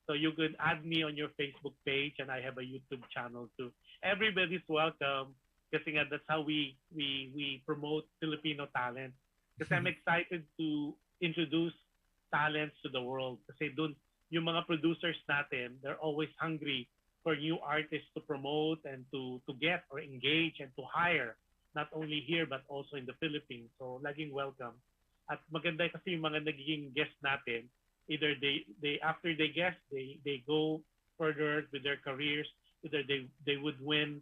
So you could add me on your Facebook page, and I have a YouTube channel too. Everybody's welcome. Kasi nga, that's how we promote Filipino talent. Kasi I'm excited to introduce talents to the world. Kasi doon, yung mga producers natin, they're always hungry for new artists to promote and to get or engage and to hire, not only here but also in the Philippines. So laging welcome. At maganda kasi yung mga nagiging guest natin, either they after they guest, they go further with their careers, either they would win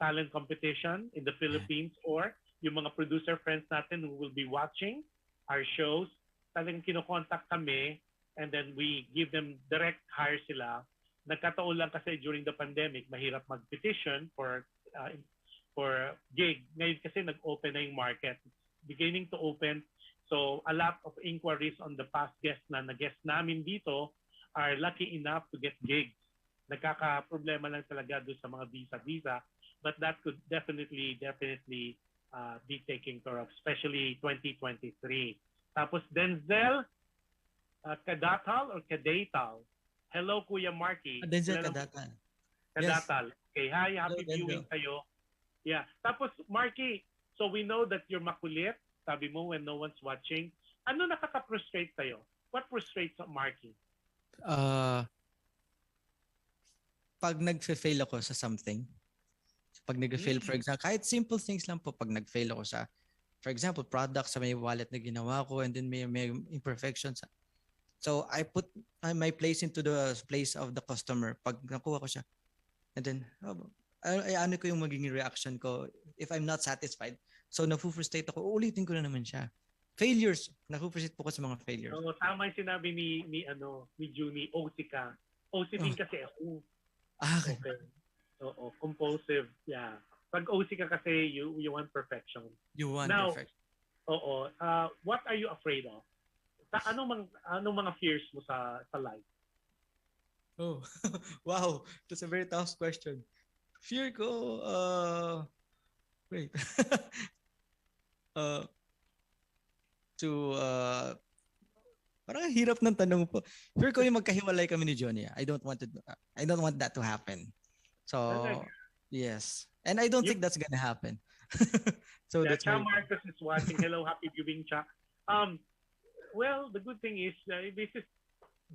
talent competition in the Philippines, or yung mga producer friends natin who will be watching our shows, talagang kinokontak kami, and then we give them direct hire sila. Nagkataon lang kasi during the pandemic, mahirap mag-petition for gig. Ngayon kasi nag-open na yung market. Beginning to open. So a lot of inquiries on the past guests na nag-guest namin dito are lucky enough to get gigs. Nagkaka-problema lang talaga doon sa mga visa. But that could definitely be taken care of, especially 2023. Tapos Denzel Kadatal or Kadatal. Hello, Kuya Markee. Denzel Kadatal. Kadatal. Yes. Okay, hi. Happy Hello, viewing sa'yo. Yeah. Tapos, Markee, so we know that you're makulit, sabi mo, when no one's watching. Ano nakaka-frustrate sa'yo? What frustrates Markee? Pag nag-fail ako sa something, pag nag-fail, for example, kahit simple things lang po, pag nag-fail ako sa, for example, product sa may wallet na ginawa ko, and then may imperfections. So I put my place into the place of the customer pag nakuha ko siya. And then, ano ko yung magiging reaction ko if I'm not satisfied. So nafu-frustrate ako, ulitin ko na naman siya. Failures, nafu-frustrate po ko sa mga failures. Oo, tama yung sinabi ni Junie, OC ka. OC din kasi ako. Okay. Oo, compulsive. Yeah. Pag OC ka kasi, you want perfection. You want now, perfection. Oo. What are you afraid of? Anong mga fears mo sa life? Oh, wow. That's a very tough question. Fear ko, wait. Parang hirap ng tanong po. Fear ko yung magkahiwalay kami ni Johnny. I don't want that to happen. So, yes. And I don't think that's gonna happen. So yeah, that's Cha Marcos is watching. Hello, happy viewing, Cha. Well, the good thing is, this is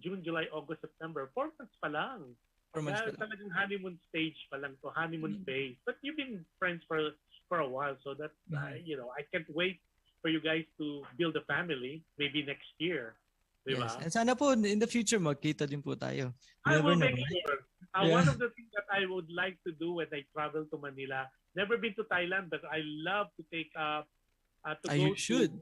June, July, August, September. 4 months pa lang. 4 months pa lang. Talagang honeymoon stage pa lang to, honeymoon phase. But you've been friends for a while, so that, I can't wait for you guys to build a family, maybe next year. Diba? Yes. And sana po, in the future, magkita din po tayo. I will make sure. One of the things that I would like to do when I travel to Manila, never been to Thailand, but I love to take to go you should.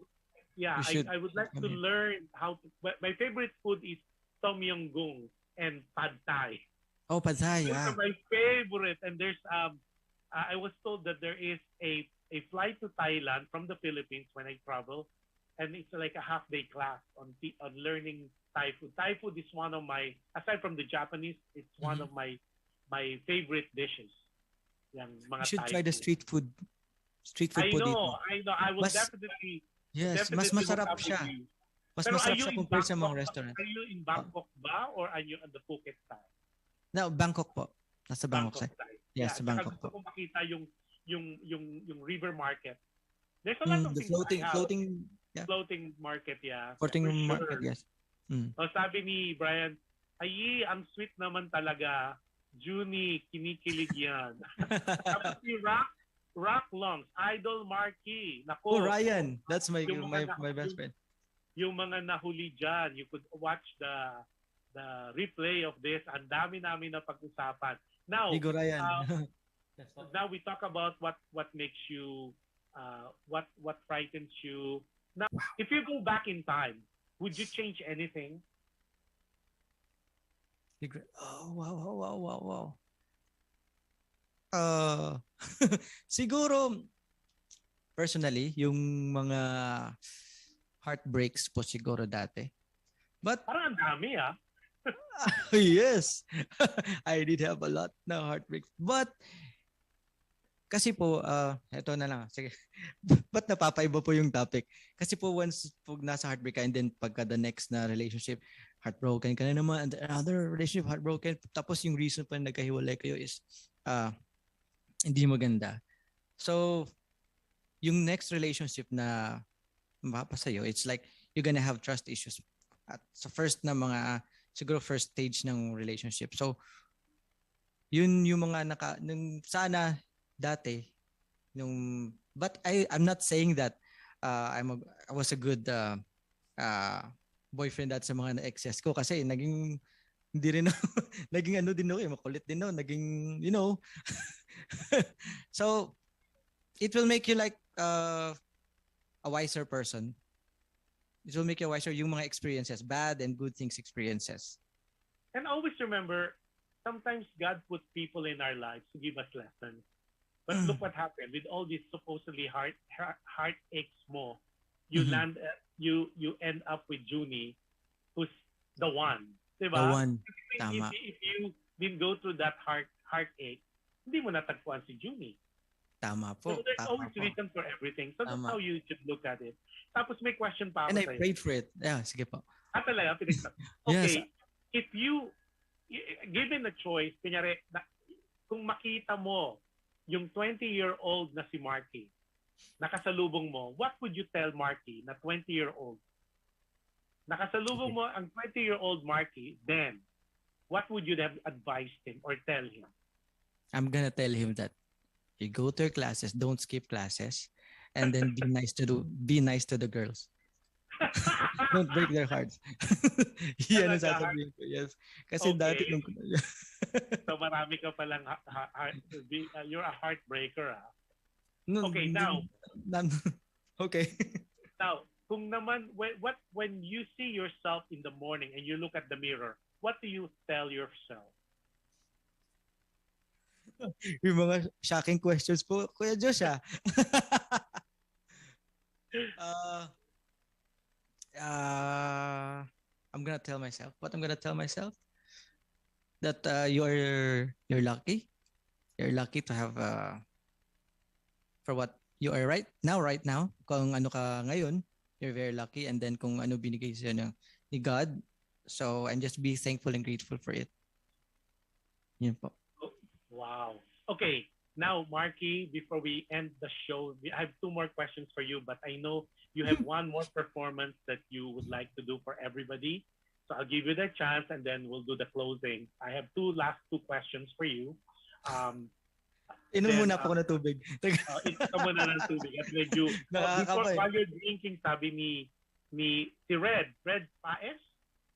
Yeah, I would like to learn how to. My favorite food is Tom Yum Goong and Pad Thai. Oh, Pad Thai, Those are my favorite. And there's I was told that there is a flight to Thailand from the Philippines when I travel, and it's like a half-day class on learning Thai food. Thai food is one of my, aside from the Japanese, it's one of my favorite dishes. Yung mga you should Thai try the street food. I po know, dito. I will definitely. Yes, definitely mas masarap siya. Mas Pero masarap siya compared sa mga restaurant. Are you in Bangkok ba or are you on the Phuket side? No, Bangkok po. Nasa Bangkok side. Yes, yeah, Bangkok po. Gusto kong makita yung river market. There's a lot of the things floating market, yeah. Floating For market, sure. yes. O sabi ni Brian, ay, ang sweet naman talaga. Junie, kinikilig yan. Tapos si Rock Lungs, Idol Markee. Nako. Oh, Ryan. That's my best friend. yung mga nahuli dyan, you could watch the replay of this. Ang dami namin na pag-usapan. Now, Siguro yan. now we talk about what makes you, what frightens you. Now, if you go back in time, would you change anything? Oh, wow. Siguro, personally, yung mga heartbreaks po siguro dati. But, Parang ang dami yes, I did have a lot na heartbreaks. But, kasi po, eto na lang. Sige. Ba't napapaiba po yung topic? Kasi po once po nasa heartbreak ka and then pagka the next na relationship, heartbroken ka na naman, and another relationship, heartbroken. Tapos yung reason pa nagkahiwalay kayo is hindi maganda. So, yung next relationship na mapapasayo, it's like you're gonna have trust issues. At sa first na mga, siguro first stage ng relationship. So, yun yung mga nung sana dati, but I'm not saying that I was a good boyfriend at sa mga na-excess ko kasi naging hindi rin naging ano din ako, makulit din ako, naging so it will make you like a wiser person. It will make you wiser yung mga experiences, bad and good things experiences. And always remember, sometimes God puts people in our lives to give us lessons. But look what happened with all these supposedly heartaches mo. You land, you end up with Junie, who's the one, diba? The one, tama. If you didn't go through that heartache, hindi mo natagpuan si Junie. Tama po. So there's tama always po. reason for everything. So that's how you should look at it. Tapos may question pa ako And I sa'yo. prayed for it. Yeah, sige po. Talaga, okay, if you, given a choice, kunyari, kung makita mo yung 20-year-old na si Markee, nakasalubong mo, what would you tell Markee na 20-year-old? Nakasalubong mo ang 20-year-old Markee, then, what would you have advised him or tell him? I'm gonna tell him that you go to your classes, don't skip classes, and then be nice to the girls. Don't break their hearts. Yan ang sasabihin ko. Yes. Kasi dati nung so marami ka palang you're a heartbreaker. Okay, now. Okay. Now, kung naman when you see yourself in the morning and you look at the mirror, what do you tell yourself? Yung mga shocking questions po, Kuya Josh I'm gonna tell myself. What I'm gonna tell myself? That you're lucky. You're lucky to have for what you are right now. Kung ano ka ngayon, you're very lucky. And then kung ano binigay sa'yo ni God. So, and just be thankful and grateful for it. Yun po. Wow. Okay. Now, Markee, before we end the show, I have two more questions for you, but I know you have one more performance that you would like to do for everybody. So I'll give you the chance and then we'll do the closing. I have last two questions for you. Inom muna po ko na tubig. Inom muna ng tubig. At medyo, while you're drinking, sabi ni si Red Paes,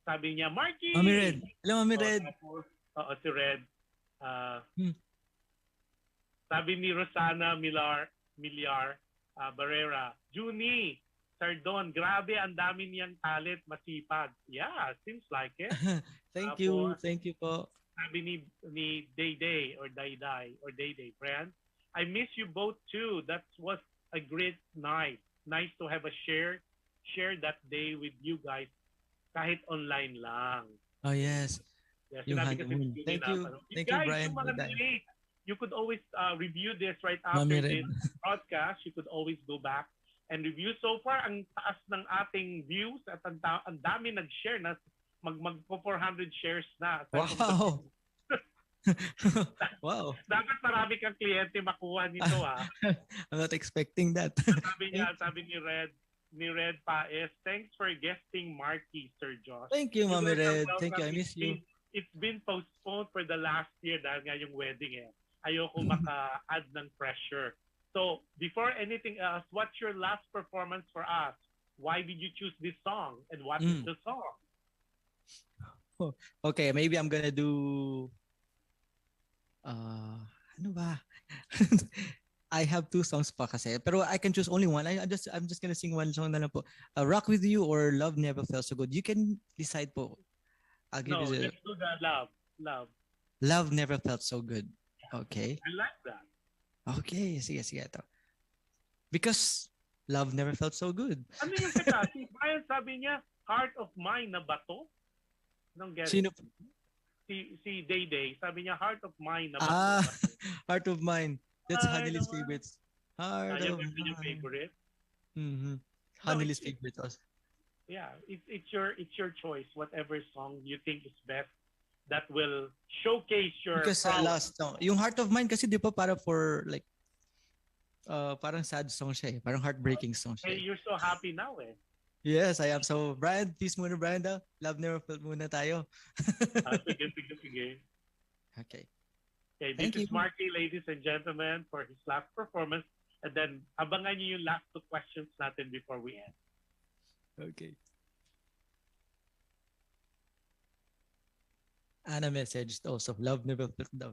sabi niya, Markee! Mami Red. Hello, Mami Red. Si Red. Sabi ni Rosana Milyar Barrera, Junie, Sardon, grabe, ang dami niyang talent, masipag. Yeah, seems like it. Thank you po. Sabi ni Day or Day, friend, I miss you both too. That was a great night. Nice to have a share that day with you guys, kahit online lang. Oh yes. Yung honeymoon. Thank you, Brian. You could always review this right after this broadcast. You could always go back and review. So far, ang taas ng ating views at ang dami nag-share na magpo 400 shares na. Wow! Wow. Dapat marami kang kliyente makuha nito I'm not expecting that. sabi ni Red Paes, thanks for guesting Markee, Sir Josh. Thank you, Mami Red. Thank you. I miss you. It's been postponed for the last year dahil nga yung wedding Ayoko maka-add ng pressure. So, before anything else, what's your last performance for us? why did you choose this song and what is the song? Okay, maybe I'm gonna do ano ba? I have 2 songs pa kasi, pero I can choose only one. I'm just gonna sing one song na lang po. Rock With You or Love Never Felt So Good. You can decide po. I'll give you let's do the love. Love Never Felt So Good. Okay. I like that. Okay, sige ito. Because love never felt so good. Ano yung kita? Si Brian sabi niya, heart of mine na ba to? Anong get it? Sino? Si Day, sabi niya, heart of mine na ba to? Heart of Mine. That's Hanili's favorites. Heart of Mine. Your favorite? Mm-hmm. Hanili's favorite also. Yeah, it's your choice. Whatever song you think is best, that will showcase your Because last song, yung Heart of Mine kasi di pa para for like parang sad song siya eh. Parang heartbreaking song siya. Hey, you're so happy now eh. Yes, I am. So, Brian, peace muna, Brian daw. Love Never Felt muna tayo. Sige. Okay. Okay, this is Markee, ladies and gentlemen, for his last performance. And then, abangan niyo yung last 2 questions natin before we end. Okay. Anna messaged also, love never felt daw.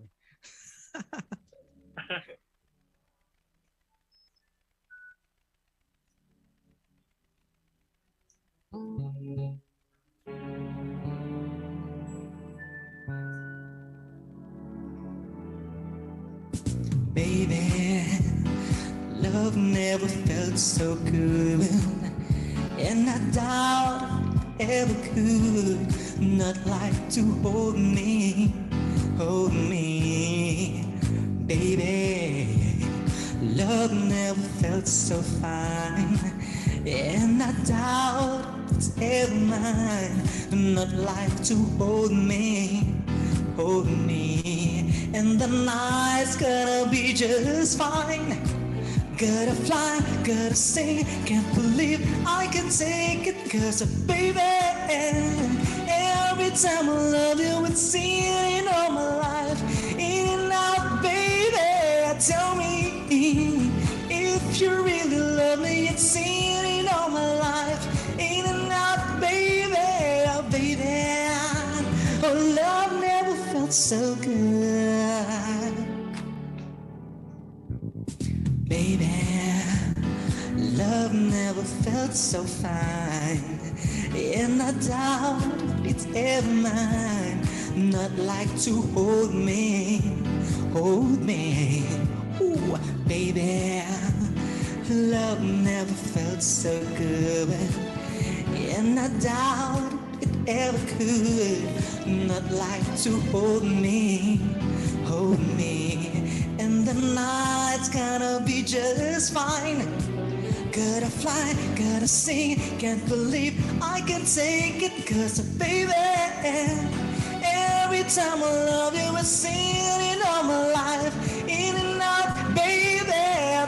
Baby, love never felt so good, and I doubt it ever could. Not like to hold me, baby. Love never felt so fine, and I doubt it's ever mine. Not like to hold me, and the night's gonna be just fine. Gotta fly, gotta sing, can't believe I can take it, 'cause baby, every time I love you, it's seen all my life, in and out, baby. Tell me if you really love me, it's seen all my life, in and out, baby, oh baby. Oh, love never felt so good, baby. Love never felt so fine, and I doubt it's ever mine. Not like to hold me, ooh, baby. Love never felt so good, and I doubt it ever could. Not like to hold me, and the night's gonna be just fine. Gotta fly, gotta sing, can't believe I can take it, 'cause baby, every time I love you, it's seen all my life, in and out, baby.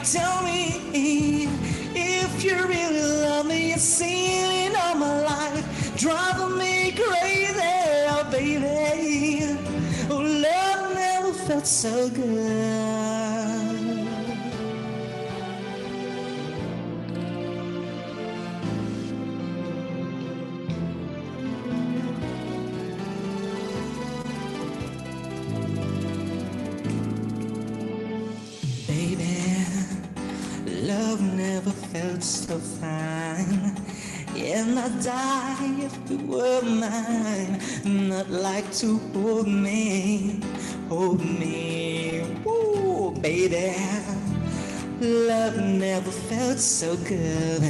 Tell me if you really love me, it's seen all my life, driving me crazy, oh baby. Oh, love never felt so good. Love never felt so fine, and I'd die if you were mine. Not like to hold me, ooh, baby. Love never felt so good,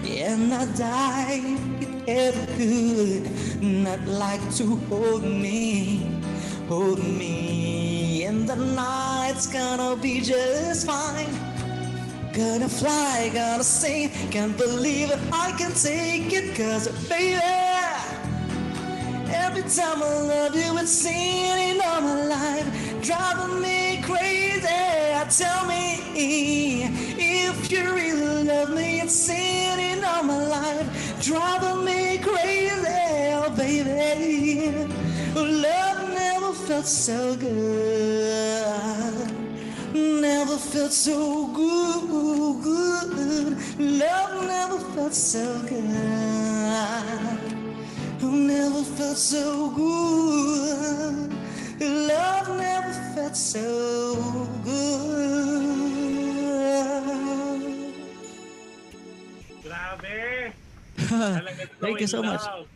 and I'd die if it ever could. Not like to hold me, and the night's gonna be just fine. Gonna fly, gonna sing, can't believe it, I can take it, 'cause baby, every time I love you, it's seen all my life, driving me crazy. Tell me if you really love me, it's seen all my life, driving me crazy, oh baby. Love never felt so good. Never felt so good. Love never felt so good. Never felt so good. Love never felt so good. Grabe! Talaga so Thank you in so much. love.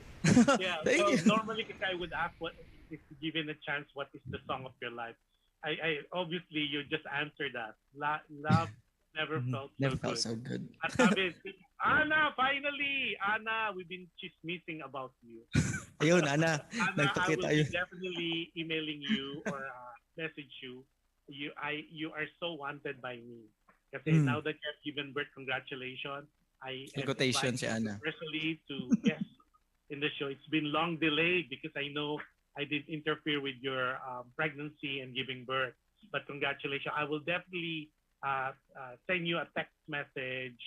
Yeah, Thank so you. normally kasi I would ask what if given a chance, what is the song of your life? I obviously you just answered that. Love never felt Never so felt good. so good. At sabi, Ana, finally! Ana, we've been chismissing about you. Ayun, Ana. Ana, I Nagpakita will be ayun. definitely emailing you or message you. You are so wanted by me. Kasi now that you have given birth, congratulations. I am Quotation si inviting you Ana. personally to guest in the show. It's been long delayed because I know I did interfere with your pregnancy and giving birth. But congratulations. I will definitely send you a text message,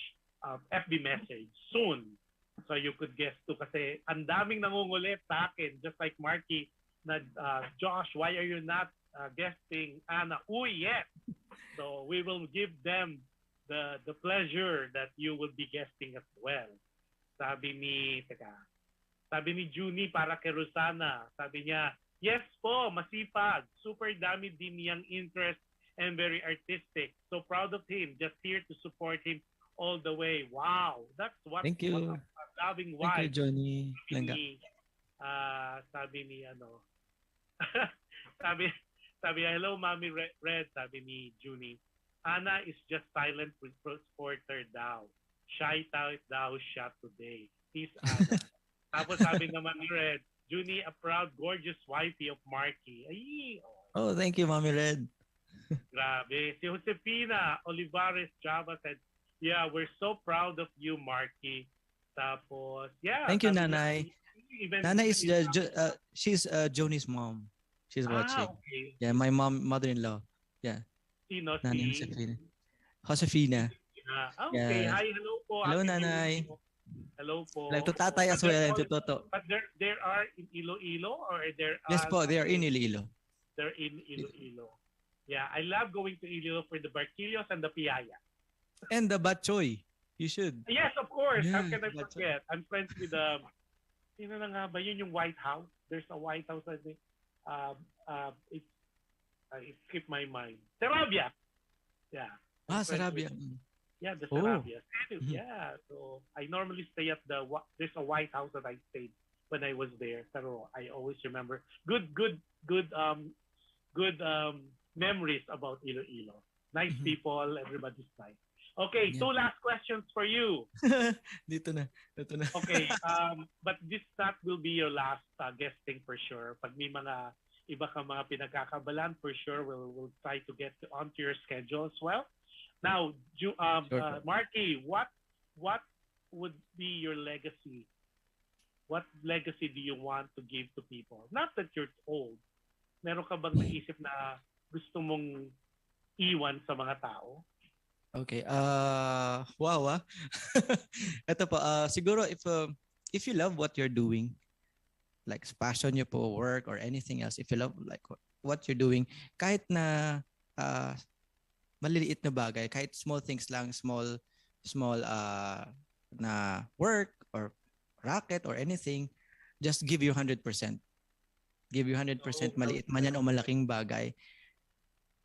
FB message soon. So you could guess too. Kasi ang daming nangungulit sa akin, just like Markee, na Josh, why are you not guesting Ana? Oh, yes. So we will give them the pleasure that you will be guesting as well. Sabi ni Junie para kay Rosana. Sabi niya, yes po, masipag. Super dami din niyang interest and very artistic. So proud of him. Just here to support him all the way. Wow. That's what, Thank you. what a loving Thank you, wife. Johnny Langga. Sabi ni sabi, hello, Mommy Red. Sabi ni Junie, Ana is just silent supporter daw. Shy type daw siya today. He's Ana. Tapos sabi naman ni Red, Junie, a proud, gorgeous wifey of Markee. Ay, Oh, thank you, Mommy Red. grabe. Si Josefina Olivares Java said, yeah, we're so proud of you, Markee. Tapos, yeah. Thank you, sabi Nanay. niya, Nanay is she's Joni's mom. She's watching. Okay. Yeah, my mother-in-law. Yeah, Sino Nanay si... Josefina. Josefina. Okay, Yeah. hi, hello po. Hello, Ate Nanay. Junie. Hello po. Like to tatay as well and to Toto. But there are in Iloilo or there are... Yes po, they are in Iloilo. They're in Iloilo. Yeah, I love going to Iloilo for the barquillos and the piaya. And the batchoy. You should. Yes, of course. Yeah, How can I that's forget? I'm friends with sino na nga ba yun yung White House? There's a White House I think. It skipped my mind. Sarabia. Yeah. I'm friends Sarabia. with- Yeah, the Oh. Sarabia. Yeah. So I normally stay at there's a White House that I stayed when I was there. Pero I always remember good memories about Iloilo. Nice people, everybody's nice. Okay, Yeah. 2 last questions for you. Dito na. Okay, but that will be your last guesting for sure. Pag may mga iba ka mga pinagkakabalan, for sure we'll try to get onto your schedule as well. Now, Markee, what would be your legacy? What legacy do you want to give to people? Not that you're old. Meron ka bang naisip na gusto mong iwan sa mga tao? Okay. Wow. Ito po, siguro if you love what you're doing, like passion niyo po, work or anything else, if you love like what you're doing, kahit na maliliit na bagay, kahit small things lang, small na work or racket or anything, just give you 100%. Give you 100%, maliit man yan o malaking bagay.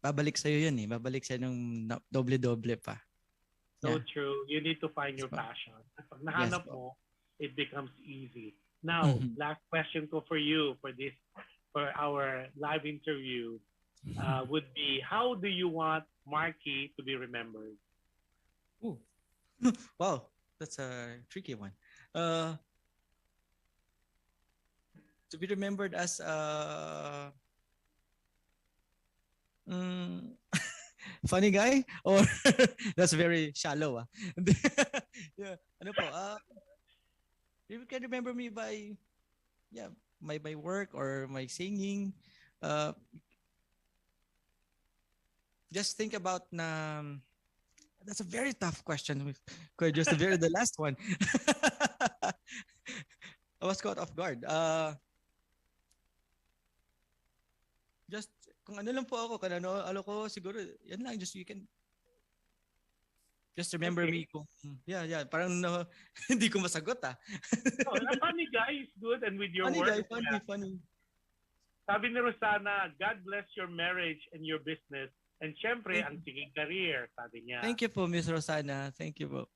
Babalik sa'yo yun eh. Babalik sa'yo ng doble-doble pa. So true. You need to find your passion. At pag nahanap mo, it becomes easy. Now, last question ko for you for our live interview would be, how do you want Markee to be remembered? Ooh. Wow, that's a tricky one. To be remembered as funny guy, or that's very shallow. Yeah, ano po? You can remember me by my work or my singing. Just think about na. That's a very tough question. Just the last one. I was caught off guard. Just kung ano lang po ako, kung ano ko, siguro, yan lang, just you can just remember me kung, yeah, parang hindi ko masagot Oh, a funny guy is good and with your Funny work. guy, funny. Sabi ni Rosana, God bless your marriage and your business. And syempre, ang siging career, sabi niya. Thank you po, Miss Rosana. Thank you po.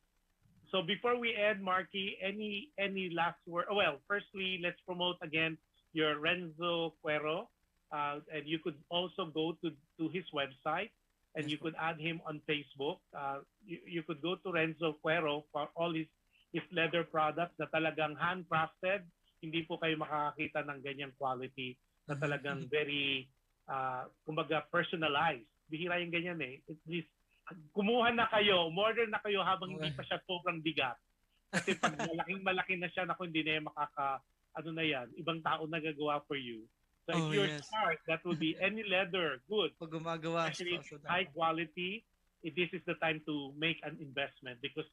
So before we end, Markee, any last word? Well, firstly, let's promote again your Renzo Cuero. And you could also go to his website and you could add him on Facebook. You could go to Renzo Cuero for all his leather products na talagang handcrafted. Hindi po kayo makakakita ng ganyang quality na talagang very, kumbaga, personalized. Bihira yung ganyan eh. At least, kumuha na kayo, order na kayo habang hindi pa siya sobrang bigat. Kasi pag malaking-malaki na siya, naku, hindi na yan ibang tao na gagawa for you. So if you're smart, that would be any leather, good. Pag gumagawa, especially high quality, this is the time to make an investment because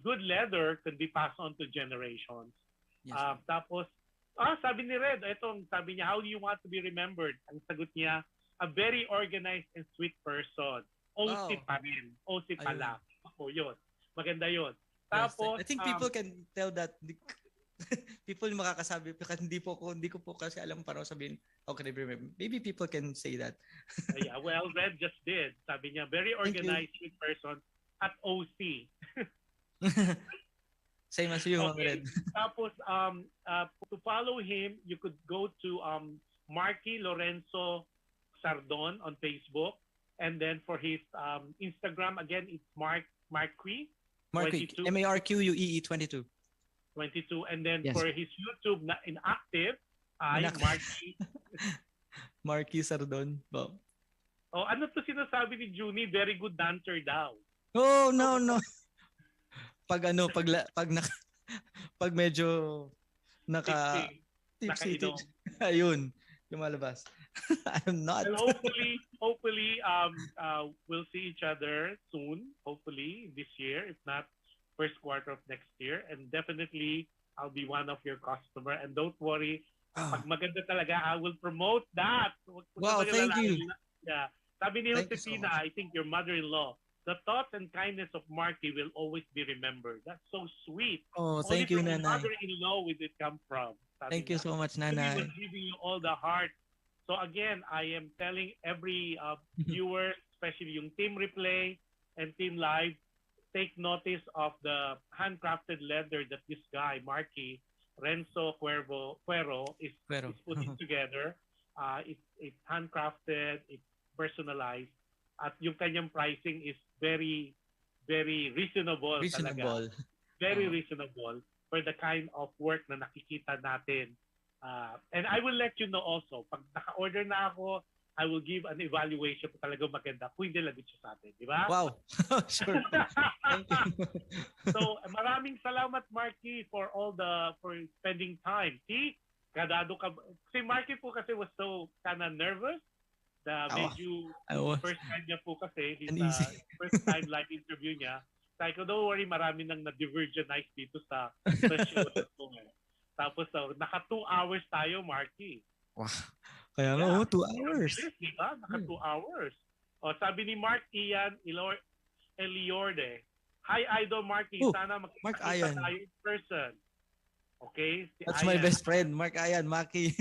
good leather can be passed on to generations. Yes. Tapos, sabi ni Red, sabi niya, how do you want to be remembered? Ang sagot niya, a very organized and sweet person. OC pa rin. OC pala. Ako, yun. Maganda yun. Tapos, I think people can tell that people makakasabi kasi hindi ko po kasi alam parang sabihin okay, maybe people can say that. Yeah, well, Red just did. Sabi niya, very organized sweet person at OC. Same as you, Red. Tapos, to follow him, you could go to MARKEE LORENZO SARDON on Facebook. And then for his Instagram, again, it's MARKEE. MARKEE, MARQUEE 22. 22. And then for his YouTube na inactive, MARKEE. MARKEE Sardon. Oh. Oh, ano to sinasabi ni Junie? Very good dancer daw. Oh, no. Pag medyo tipsy. Ayun, lumalabas. I'm not. Well, hopefully, we'll see each other soon. Hopefully this year, if not first quarter of next year. And definitely, I'll be one of your customer. And don't worry, pag maganda talaga, I will promote that. Wow, thank you. Yeah. Sabi ni Josefina, I think your mother-in-law, the thoughts and kindness of Markee will always be remembered. That's so sweet. Oh, thank you, Nanay. Mother-in-law, where did it come from? Thank you so much, Nanay. She was giving you all the heart. So again, I am telling every viewer, especially yung Team Replay and Team Live, take notice of the handcrafted leather that this guy, Markee, Renzo Cuero, is putting together. It's handcrafted, it's personalized, at yung kanyang pricing is very, very reasonable. Talaga. Very reasonable for the kind of work na nakikita natin. And I will let you know also, pag naka-order na ako, I will give an evaluation kung talagang maganda. Kung hindi lagot siya sa atin, di ba? Wow. Sure. Thank you. So, maraming salamat, Markee, for spending time. See, kadado ka. Si Markee po kasi was so kind of nervous. Medyo first time niya po kasi, his first time live interview niya. Sabi ko, don't worry, marami nang na-divergenize dito sa show. Tapos, naka 2 hours tayo, Markee. Wow. Kaya nga, 2 hours. Diba? Naka 2 hours. O, sabi ni Mark Ian Eliorde, hi, Idol Markee. Sana makikita tayo in person. Okay? That's my best friend, Mark Ian, Maki.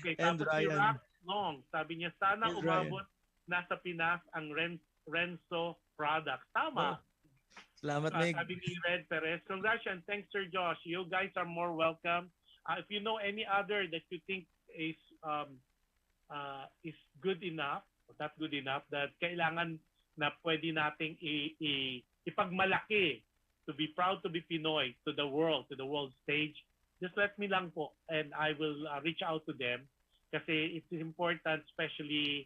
Okay, and tapos si Rock Long, sabi niya, sana umabot nasa Pinas ang Renzo products. Tama. Salamat, Meg. Sabi ni Red Perez, congrats and thanks, Sir Josh. You guys are more welcome. If you know any other that you think is good enough, or not good enough, that kailangan na pwede nating ipagmalaki to be proud to be Pinoy to the world stage, just let me lang po and I will reach out to them kasi it's important, especially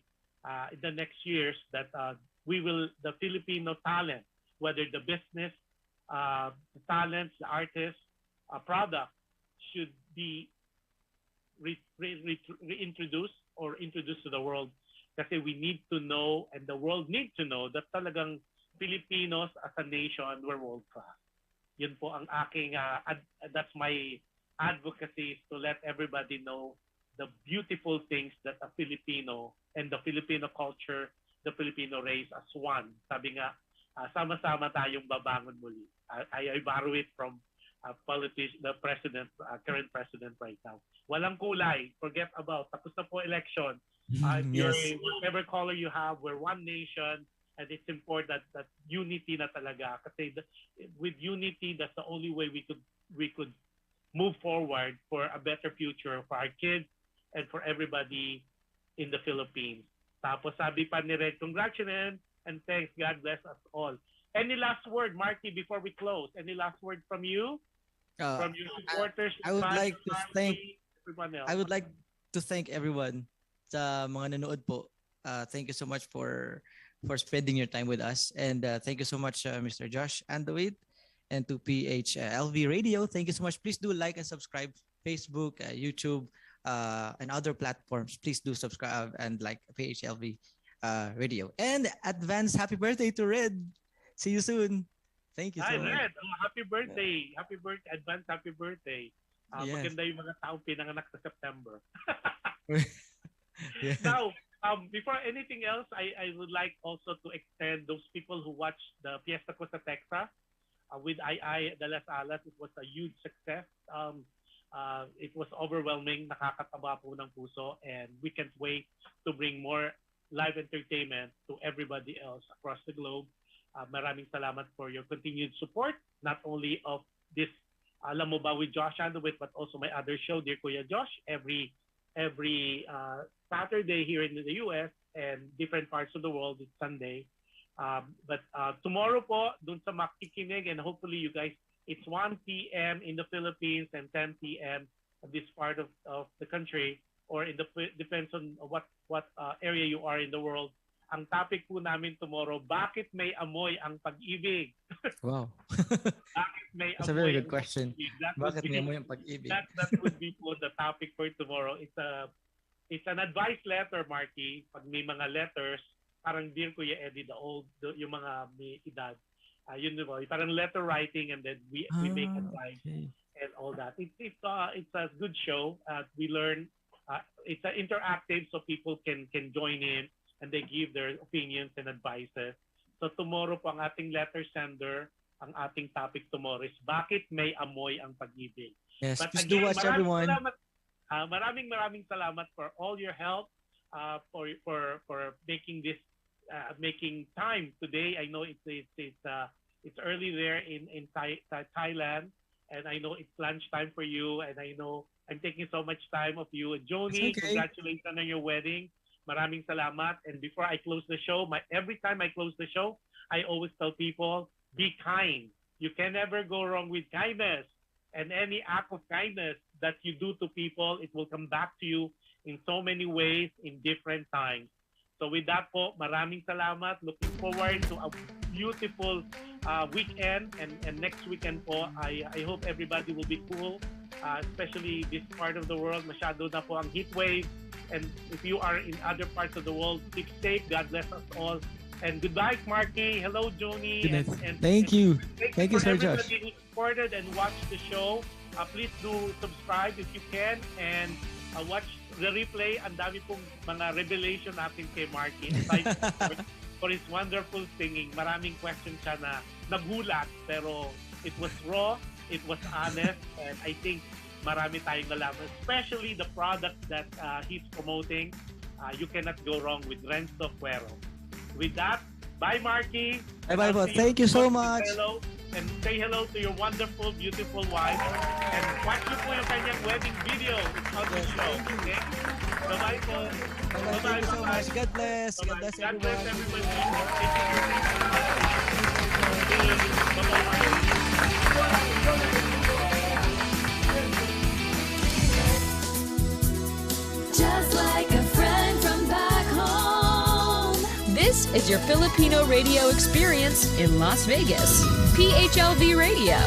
in the next years, that the Filipino talent, whether the business, the talents, the artists, product should be reintroduced or introduced to the world kasi we need to know and the world needs to know that talagang Filipinos as a nation were world class. Yun po ang aking, that's my advocacy, is to let everybody know the beautiful things that a Filipino and the Filipino culture, the Filipino race as one. Sabi nga, sama-sama tayong babangon muli. I borrow it from the president, current president right now. Walang kulay. Forget about. Tapos na po election. If you're whatever color you have, we're one nation, and it's important that unity na talaga. Kasi with unity, that's the only way we could move forward for a better future for our kids and for everybody in the Philippines. Tapos sabi pa ni Red, congratulations and thanks. God bless us all. Any last word, Marky, before we close? Any last word from you? From your supporters? I would like to thank everyone else. I would like to thank everyone sa mga nanood po. Thank you so much for spending your time with us, and thank you so much, Mr. Jush Andowitt, and to PHLV Radio. Thank you so much. Please do like and subscribe Facebook, YouTube, and other platforms. Please do subscribe and like PHLV Radio. And advance happy birthday to Red. See you soon. Thank you so much. Red, happy birthday. Happy birthday. Advance happy birthday. Yes. Maganda yung mga taong pinanganak sa September. Yeah. Now, before anything else, I would like also to extend those people who watched the Fiesta Costa Texas with I de las Alas. It was a huge success. It was overwhelming, nakakataba po ng puso, and we can't wait to bring more live entertainment to everybody else across the globe. Maraming salamat for your continued support, not only of this Alam Mo Ba with Jush Andowitt, but also my other show, Dear Kuya Josh, every Saturday here in the US and different parts of the world. It's Sunday. But tomorrow po, dun sa makikinig, and hopefully you guys, it's 1 p.m. in the Philippines and 10 p.m. of this part of the country, or depends on what area you are in the world. Ang topic po namin tomorrow, bakit may amoy ang pag-ibig? Wow. Bakit may That's a very good question. Bakit may amoy ang pag-ibig? That would be po the topic for tomorrow. It's an advice letter, Marky. Pag may mga letters, parang Dear Kuya Eddie, yung mga may edad. Yun diba? Parang letter writing, and then we make advice and all that. It's a good show. We learn. It's interactive, so people can join in and they give their opinions and advices. So tomorrow po ang ating letter sender, ang ating topic tomorrow is bakit may amoy ang pag-ibig. Yes, But please again, do watch everyone. Maraming salamat for all your help, for making this making time today. I know it's early there in Thailand, and I know it's lunchtime for you, and I know I'm taking so much time of you. And Joni, congratulations on your wedding. Maraming salamat. And before I close the show, every time I close the show, I always tell people, be kind. You can never go wrong with kindness. And any act of kindness that you do to people, it will come back to you in so many ways in different times. So with that po, maraming salamat. Looking forward to a beautiful weekend. And next weekend po, I hope everybody will be cool, especially this part of the world. Masyado na po ang heat wave. And if you are in other parts of the world, keep safe. God bless us all. And goodbye, Marky. Hello, Joni. And thank you. Thank you, Sir Josh. Everybody who supported and watched the show. Please do subscribe if you can. And watch the replay. Ang dami pong mga revelation natin kay Marky. Aside for his wonderful singing. Maraming questions siya na nagulat. Pero it was raw. It was honest. And I think marami tayong nalaman, especially the product that he's promoting. You cannot go wrong with Renzo Cuero. With that, bye, Marky. Bye, thank you so much. Hello, and say hello to your wonderful, beautiful wife. And watch nyo po yung kanyang wedding video. It's on the show. Okay? Bye-bye po. Bye-bye. Thank you so much. God bless. God bless everyone. God bless everybody. Bye-bye, Marky. Just like a friend from back home. This is your Filipino radio experience in Las Vegas. PHLV Radio.